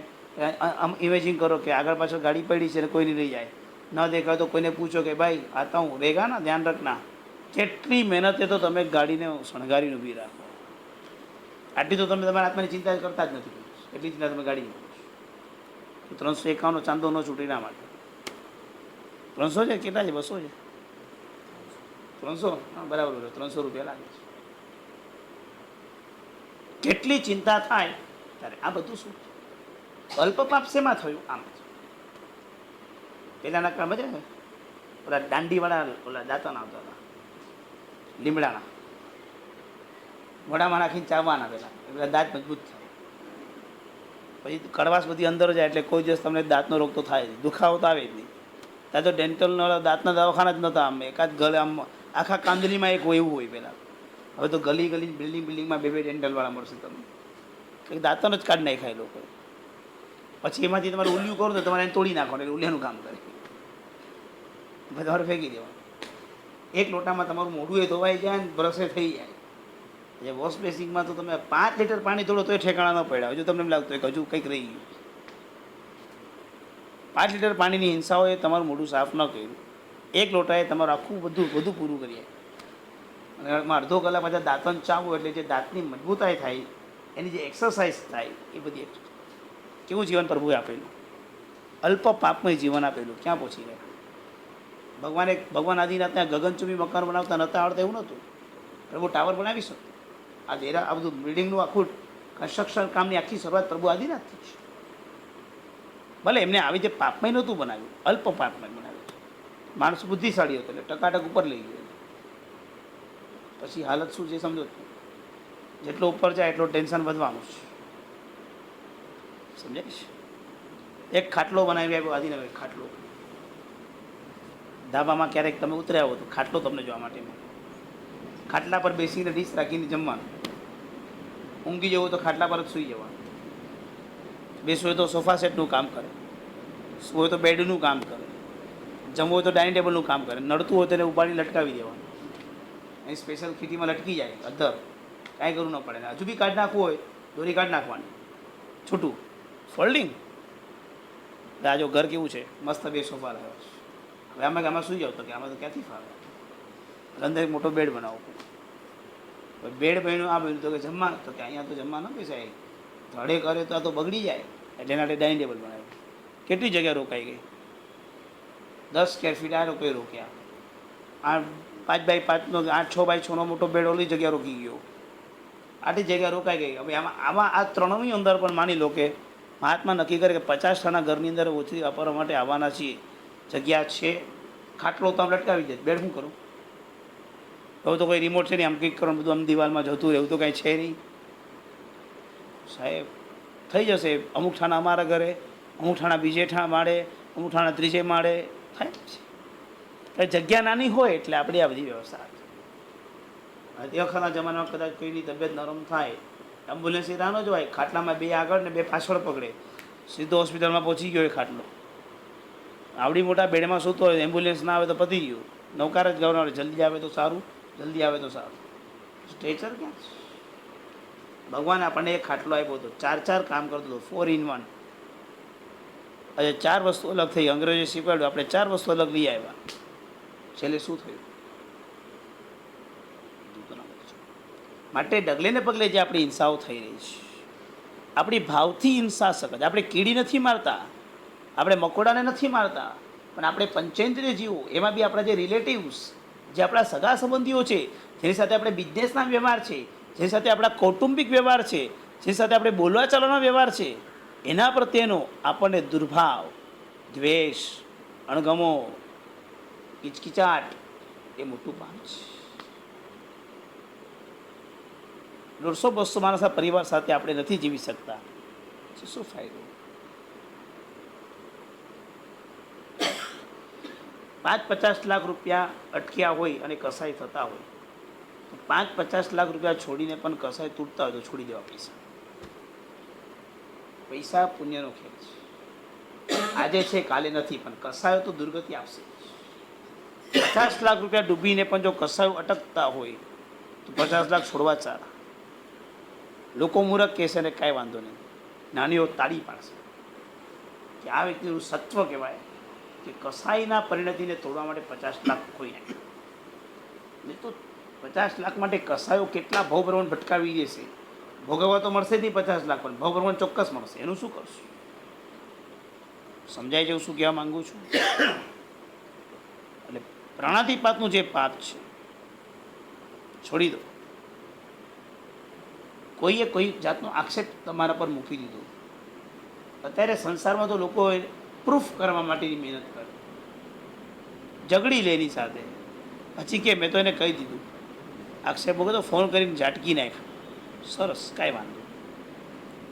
આમ ઇમેજિંગ કરો કે આગળ પાછળ ગાડી પડી છે ને કોઈ નહીં લઈ જાય. ન દેખાય તો કોઈને પૂછો કે ભાઈ આ તો હું રેગા ના, ધ્યાન રાખના. કેટલી મહેનતે તો તમે ગાડીને શણગારીને ઊભી રાખો. આટલી તો તમે તમારા આત્માની ચિંતા કરતા જ નથી. એટલી ચિંતા તમે ગાડી તો 351 ચાંદો ન છૂટે ના માટે. 300 છે? કેટલા છે? 200 છે? 300? હા બરાબર, 300 રૂપિયા લાગે છે. કેટલી ચિંતા થાય ત્યારે આ બધું શું અલ્પ પાપ શેમાં થયું? આમ પેલાના કામ છે ને, ઓલા દાંડીવાળા ઓલા દાંતણ આવતા હતા લીમડાના, મોઢામાં નાખીને ચાવવાના પેલા, એટલે દાંત મજબૂત થાય. પછી કડવાશ બધી અંદર જાય એટલે કોઈ દિવસ તમને દાંતનો રોગ તો થાય નહીં, દુખાવો તો આવે જ નહીં. ત્યાં તો ડેન્ટલનો દાંતના દવાખાના જ નહોતા. આમ એકાદ ગળે આમ આખા કાંદલીમાં એક એવું હોય પહેલાં. હવે તો ગલી બિલ્ડિંગમાં 2 ડેન્ટલવાળા મળશે તમને. કંઈક દાંતનો જ કાઢી નાખાય લોકો. પછી એમાંથી તમારે ઉલિયું કરો તો તમારે એને તોડી નાખવાનું, એટલે ઉલિયાનું કામ કરે. તમારે ફેંકી દેવાનું. એક લોટામાં તમારું મોઢું એ ધોવાઈ જાય ને બ્રશે થઈ જાય. જે વોશ બેસિંગમાં તો તમે 5 લીટર પાણી તોડો તો એ ઠેકાણા ન પડ્યા. હજુ તમને એમ લાગતું કે હજુ કંઈક રહી ગયું. 5 લીટર પાણીની હિંસાઓએ તમારું મોઢું સાફ ન કર્યું. એક લોટાએ તમારું આખું બધું પૂરું કરીએ. અને અડધો કલાક પાછા દાંતણ ચાવો એટલે જે દાંતની મજબૂતાઈ થાય, એની જે એક્સરસાઇઝ થાય, એ બધી કેવું જીવન પ્રભુએ આપેલું. અલ્પ પાપમય જીવન આપેલું. ક્યાં પહોંચી ગયા? ભગવાન આદિનાથને ગગનચુંબી મકાન બનાવતા નહોતા આવડતા એવું નહોતું. પ્રભુ ટાવર બનાવી શકતો. આ બધું બિલ્ડિંગનું આખું કન્સ્ટ્રક્શન કામની આખી શરૂઆત પ્રભુ આદિનાથથી છે. ભલે એમને આવી રીતે પાપમય નહોતું બનાવ્યું, અલ્પ પાપમય બનાવ્યું. માણસ બુદ્ધિશાળી હતો એટલે ટકાટક ઉપર લઈ ગયો. પછી હાલત શું છે સમજો. જેટલો ઉપર જાય એટલો ટેન્શન વધવાનું છે. સમજાય છે? એક ખાટલો બનાવી આપ્યો આદિનાથ, ખાટલો ધાબામાં ક્યારેક તમે ઉતર્યા હો તો ખાટલો તમને જોવા માટે મળે. ખાટલા પર બેસીને ડીશ રાખીને જમવાનું. ઊંઘી જવું તો ખાટલા પર જ સૂઈ જવાનું. બેસવું હોય તો સોફા સેટનું કામ કરે, સૂવું હોય તો બેડનું કામ કરે, જમવું હોય તો ડાઇનિંગ ટેબલનું કામ કરે. નડતું હોય તેને ઉપાડી લટકાવી દેવાનું. અહીં સ્પેશિયલ ખીટીમાં લટકી જાય અધર, કાંઈ કરવું ન પડે. ને હજુ બી કાઢ નાખવું હોય દોરી કાઢ નાખવાની, છૂટું ફોલ્ડિંગ. આ જો ઘર કેવું છે, મસ્ત 2 સોફા લાવ્યો છે. હવે આમાં સુઈ જાવ તો કે આમાં તો ક્યાંથી ફાવે. અંદર એક મોટો બેડ બનાવવો પડે. બેડ બન્યું આ બન્યું તો કે જમવા, તો કે અહીંયા તો જમવા ન બેસાય, ધડે કરે તો આ તો બગડી જાય, એટલે એના માટે ડાઇનિંગ ટેબલ બનાવ્યું. કેટલી જગ્યા રોકાઈ ગઈ, 10 સ્ક્વેર ફીટ આ લોકોએ રોક્યા. આ 5x5નો 6x6નો મોટો બેડ ઓલી જગ્યા રોકી ગયો. આટલી જગ્યા રોકાઈ ગઈ. હવે આમાં આ ત્રણની અંદર પણ માની લો કે મહાત્મા નક્કી કરે કે 50 ખાના ઘરની અંદર ઓછી વાપરવા માટે આવવાના છીએ, જગ્યા છે, ખાટલો તો આમ લટકાવી દે, બેડ શું કરું? હવે તો કોઈ રિમોટ છે નહીં, આમ ક્લિક કરવાનું બધું આમ દિવાલમાં જતું રહેવું તો કાંઈ છે નહીં સાહેબ. થઈ જશે. અમુક ઠાણા અમારા ઘરે, અમુક ઠાણા બીજે માળે, અમુક ઠાણા ત્રીજે માળે થાય છે. જગ્યા નાની હોય એટલે આપણે આ બધી વ્યવસ્થા. તે વખતના જમાનામાં કદાચ કોઈની તબિયત નરમ થાય, એમ્બ્યુલન્સ એ રાહ ન જોવાય, ખાટલામાં 2 આગળ ને 2 પાછળ પકડે, સીધો હોસ્પિટલમાં પહોંચી ગયો એ ખાટલો. આવડી મોટા બેડમાં સૂતો હોય, એમ્બ્યુલન્સ ના આવે તો પતી ગયું. નૌકાર જ ગવર્નર, જલ્દી આવે તો સારું, જલ્દી આવે તો સારું. સ્ટ્રેચર ક્યાં છે? ભગવાન આપણને એક ખાટલો આપ્યો હતો, 4 કામ કરતો હતો, 4 in 1. આજે 4 વસ્તુ અલગ થઈ. અંગ્રેજોએ શીખવાડ્યું, આપણે 4 વસ્તુ અલગ લઈ આવ્યા. છેલ્લે શું થયું? માટે ડગલે ને પગલે જે આપણી હિંસાઓ થઈ રહી છે, આપણી ભાવથી હિંસા સકત. આપણે કીડી નથી મારતા, આપણે મકોડાને નથી મારતા, પણ આપણે પંચેન્દ્રિય જીવો, એમાં બી આપણા જે રિલેટિવ્સ, જે આપણા સગા સંબંધીઓ છે, જેની સાથે આપણે બિઝનેસના વ્યવહાર છે, જેની સાથે આપણા કૌટુંબિક વ્યવહાર છે, જેની સાથે આપણે બોલવા ચાલવાનો વ્યવહાર છે, એના પ્રત્યેનો આપણને દુર્ભાવ, દ્વેષ, અણગમો, કિચકિચાટ એ મોટું પામ છે. 150-200 માણસના પરિવાર સાથે આપણે નથી જીવી શકતા, શું ફાયદો? 5-50 લાખ રૂપિયા અટક્યા હોય અને કસાઈ થતા હોય તો 5-50 લાખ રૂપિયા છોડીને પણ કસાઈ તૂટતા હોય તો છોડી દેવા. પૈસા પુણ્યનો ખેલ છે. આજે છે કાલે નથી, પણ કસાયો તો દુર્ગતિ આપશે. 50 લાખ રૂપિયા ડૂબીને પણ જો કસાયો અટકતા હોય તો 50 લાખ છોડવા ચાલે. લોકો મૂરખ કહેશે ને કાંઈ વાંધો નહીં, નાનીઓ તાળી પાડશે કે આ વ્યક્તિનું સત્વ કહેવાય કે કસાઈના પરિણતિને તોડવા માટે 50 લાખ ખોઈ નાખે. નહીં તો 50 લાખ માટે કસાયો કેટલા ભવભ્રમણ ભટકાવી દેશે. ભોગવવા તો મળશે જ નહીં 50 લાખ, પણ ભવભ્રમણ ચોક્કસ મળશે. એનું શું કરશું? સમજાય છે શું કહેવા માંગુ છું? એટલે પ્રાણાતિપાતનું જે પાપ છે છોડી દો. કોઈએ કોઈ જાતનો આક્ષેપ તમારા પર મૂકી દીધો. અત્યારે સંસારમાં તો લોકો પ્રૂફ કરવા માટેની મહેનત કરે, ઝઘડી લે એની સાથે, પછી કે મેં તો એને કહી દીધું. આક્ષેપ મૂકે તો ફોન કરીને ઝાટકી નાખ. સરસ, કાંઈ વાંધો.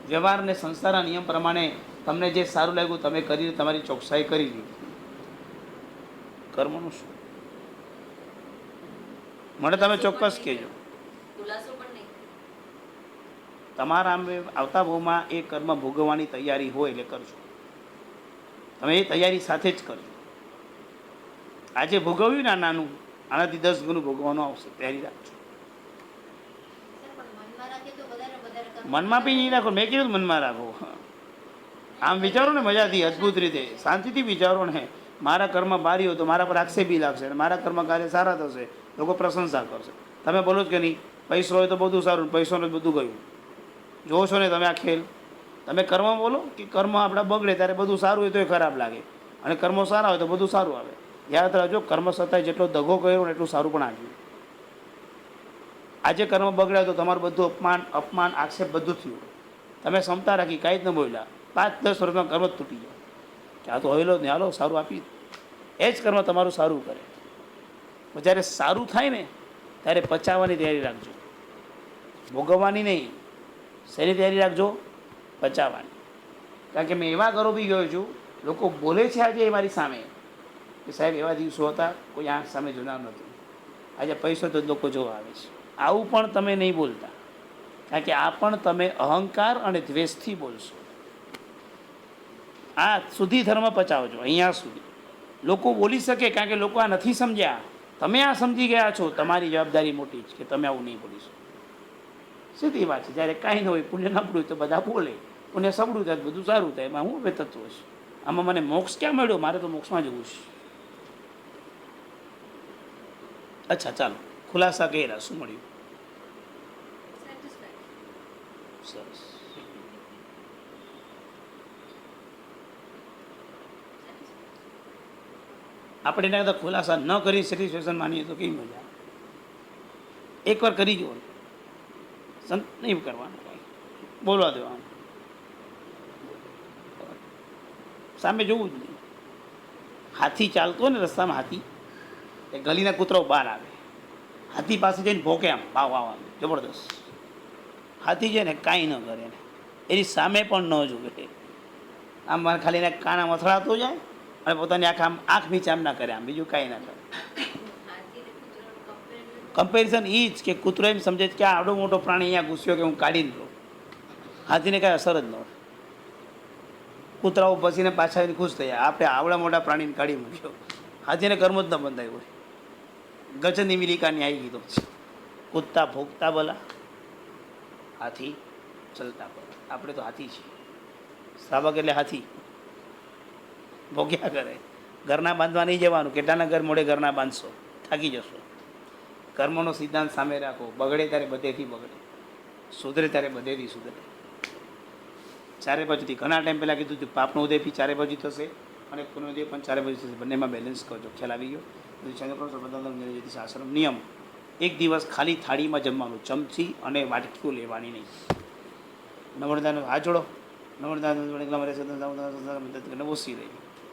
વ્યવહાર ને સંસારના નિયમ પ્રમાણે તમને જે સારું લાગ્યું તમે કરી, તમારી ચોકસાઈ કરી લીધી. કર્મનું શું? મને તમે ચોક્કસ કહેજો. તમારા આવતા ભાવમાં એ કર્મ ભોગવવાની તૈયારી હોય એટલે કરજો. તમે એ તૈયારી સાથે જ કરજો. આજે ભોગવ્યું ને નાનું, આનાથી 10 ગણું ભોગવવાનું આવશે, તૈયારી રાખજો. મનમાં બી નહીં રાખો. મેં કીધું મનમાં રાખો. આમ વિચારો ને મજાથી, અદભુત રીતે, શાંતિથી વિચારો ને. મારા કર્મ બારી હોય તો મારા પર આક્ષેપ બી લાગશે, અને મારા કર્મ કાર્ય સારા થશે, લોકો પ્રશંસા કરશે. તમે બોલો જ કે નહીં, પૈસો હોય તો બધું સારું, પૈસોને બધું ગયું. જોવો છો ને તમે આ ખેલ. તમે કર્મ બોલો કે કર્મ આપણા બગડે ત્યારે બધું સારું હોય તો એ ખરાબ લાગે, અને કર્મો સારા હોય તો બધું સારું આવે. યાદ રાખજો, કર્મ સતાય જેટલો દગો કર્યો ને એટલું સારું પણ આવ્યું. આજે કર્મ બગડ્યા તો તમારું બધું અપમાન આક્ષેપ બધું થયું. તમે ક્ષમતા રાખી કાંઈ જ ન બોલ્યા, 5-10 વર્ષમાં કર્મ જ તૂટી જાય કે આ તો હવેલો જ નહીં, હાલો સારું આપી. એ જ કર્મ તમારું સારું કરે. જ્યારે સારું થાય ને ત્યારે પચાવવાની તૈયારી રાખજો, ભોગવવાની નહીં. શેની તૈયારી રાખજો? પચાવવાની. કારણ કે મેં એવા ઘરો બી ગયો છું, લોકો બોલે છે આજે એ મારી સામે, કે સાહેબ એવા દિવસો હતા કોઈ આંખ સામે જોનાર નહોતું, આજે પૈસો તો લોકો જોવા આવે છે. આવું પણ તમે નહીં બોલતા, કારણ કે આ પણ તમે અહંકાર અને દ્વેષથી બોલશો. આ સુધી ધર્મ પચાવજો અહીંયા સુધી. લોકો બોલી શકે કારણ કે લોકો આ નથી સમજ્યા. તમે આ સમજી ગયા છો, તમારી જવાબદારી મોટી છે કે તમે આવું નહીં બોલી શકો. સીધી વાત છે. જ્યારે કાંઈ ન હોય, પુણ્ય નબળું તો બધા બોલે, પુણ્ય સબળું થાય બધું સારું થાય. એમાં હું હવે તત્વ છે? આમાં મને મોક્ષ ક્યાં મળ્યો? મારે તો મોક્ષમાં જવું છે. અચ્છા ચાલો, ખુલાસા કર્યા, શું મળ્યું? સરસ. આપણે એના કરતાં ખુલાસા ન કરી સેટિસ્ફેક્શન માનીએ તો કેવી મજા? એકવાર કરી જુઓ, સંત નહીં કરવાનું, કાંઈ બોલવા દેવાનું, સામે જોવું જ નહીં. હાથી ચાલતો હોય ને રસ્તામાં, હાથી એ ગલીના કૂતરાઓ બહાર આવે, હાથી પાસે જઈને ભોકે આમ વાવ વાવ આમ જબરદસ્ત. હાથી છે ને કાંઈ ન કરે ને, એની સામે પણ ન જોવે. આમ ખાલી એને કાના મથડાતો જાય અને પોતાની આંખ નીચે આમ ના કરે, આમ બીજું કાંઈ ના કરે. કમ્પેરિઝન એ જ કે કૂતરો એમ સમજે કે આ આવડો મોટો પ્રાણી અહીંયા ઘૂસ્યો કે હું કાઢીને લઉં. હાથીને કાંઈ અસર જ ન હોય. કૂતરાઓ બસીને પાછા ખુશ થયા, આપણે આવડા મોટા પ્રાણીને કાઢી મૂક્યો. હાથીને કર્મ જ ન બંધાય હોય. ગજની મિલિકાની આવી ગઈ તો કૂદતા ભોગતા બોલા, હાથી ચલતા બોલા. આપણે તો હાથી છીએ. શ્રાવક એટલે હાથી, ભોગ્યા કરે. ઘરના બાંધવા નહીં જવાનું. કેટલાના ઘર મોડે ઘરના બાંધશો, થાકી જશો. કર્મનો સિદ્ધાંત સામે રાખો. બગડે ત્યારે બધેથી બગડે, સુધરે ત્યારે બધેથી સુધરે. ચારે બાજુથી ઘણા ટાઈમ પહેલાં કીધું હતું, પાપનો ઉદય બી ચારે બાજુ થશે અને પુનઃ ઉદય પણ ચારે બાજુ થશે. બંનેમાં બેલેન્સ કરજો. ખ્યાલ આવી ગયો? આશ્રમ નિયમ: એક દિવસ ખાલી થાળીમાં જમવાનું, ચમચી અને વાટકીઓ લેવાની નહીં. નમ્રતાનો હાથ જોડો. નમ્રતા ઓછી રહી.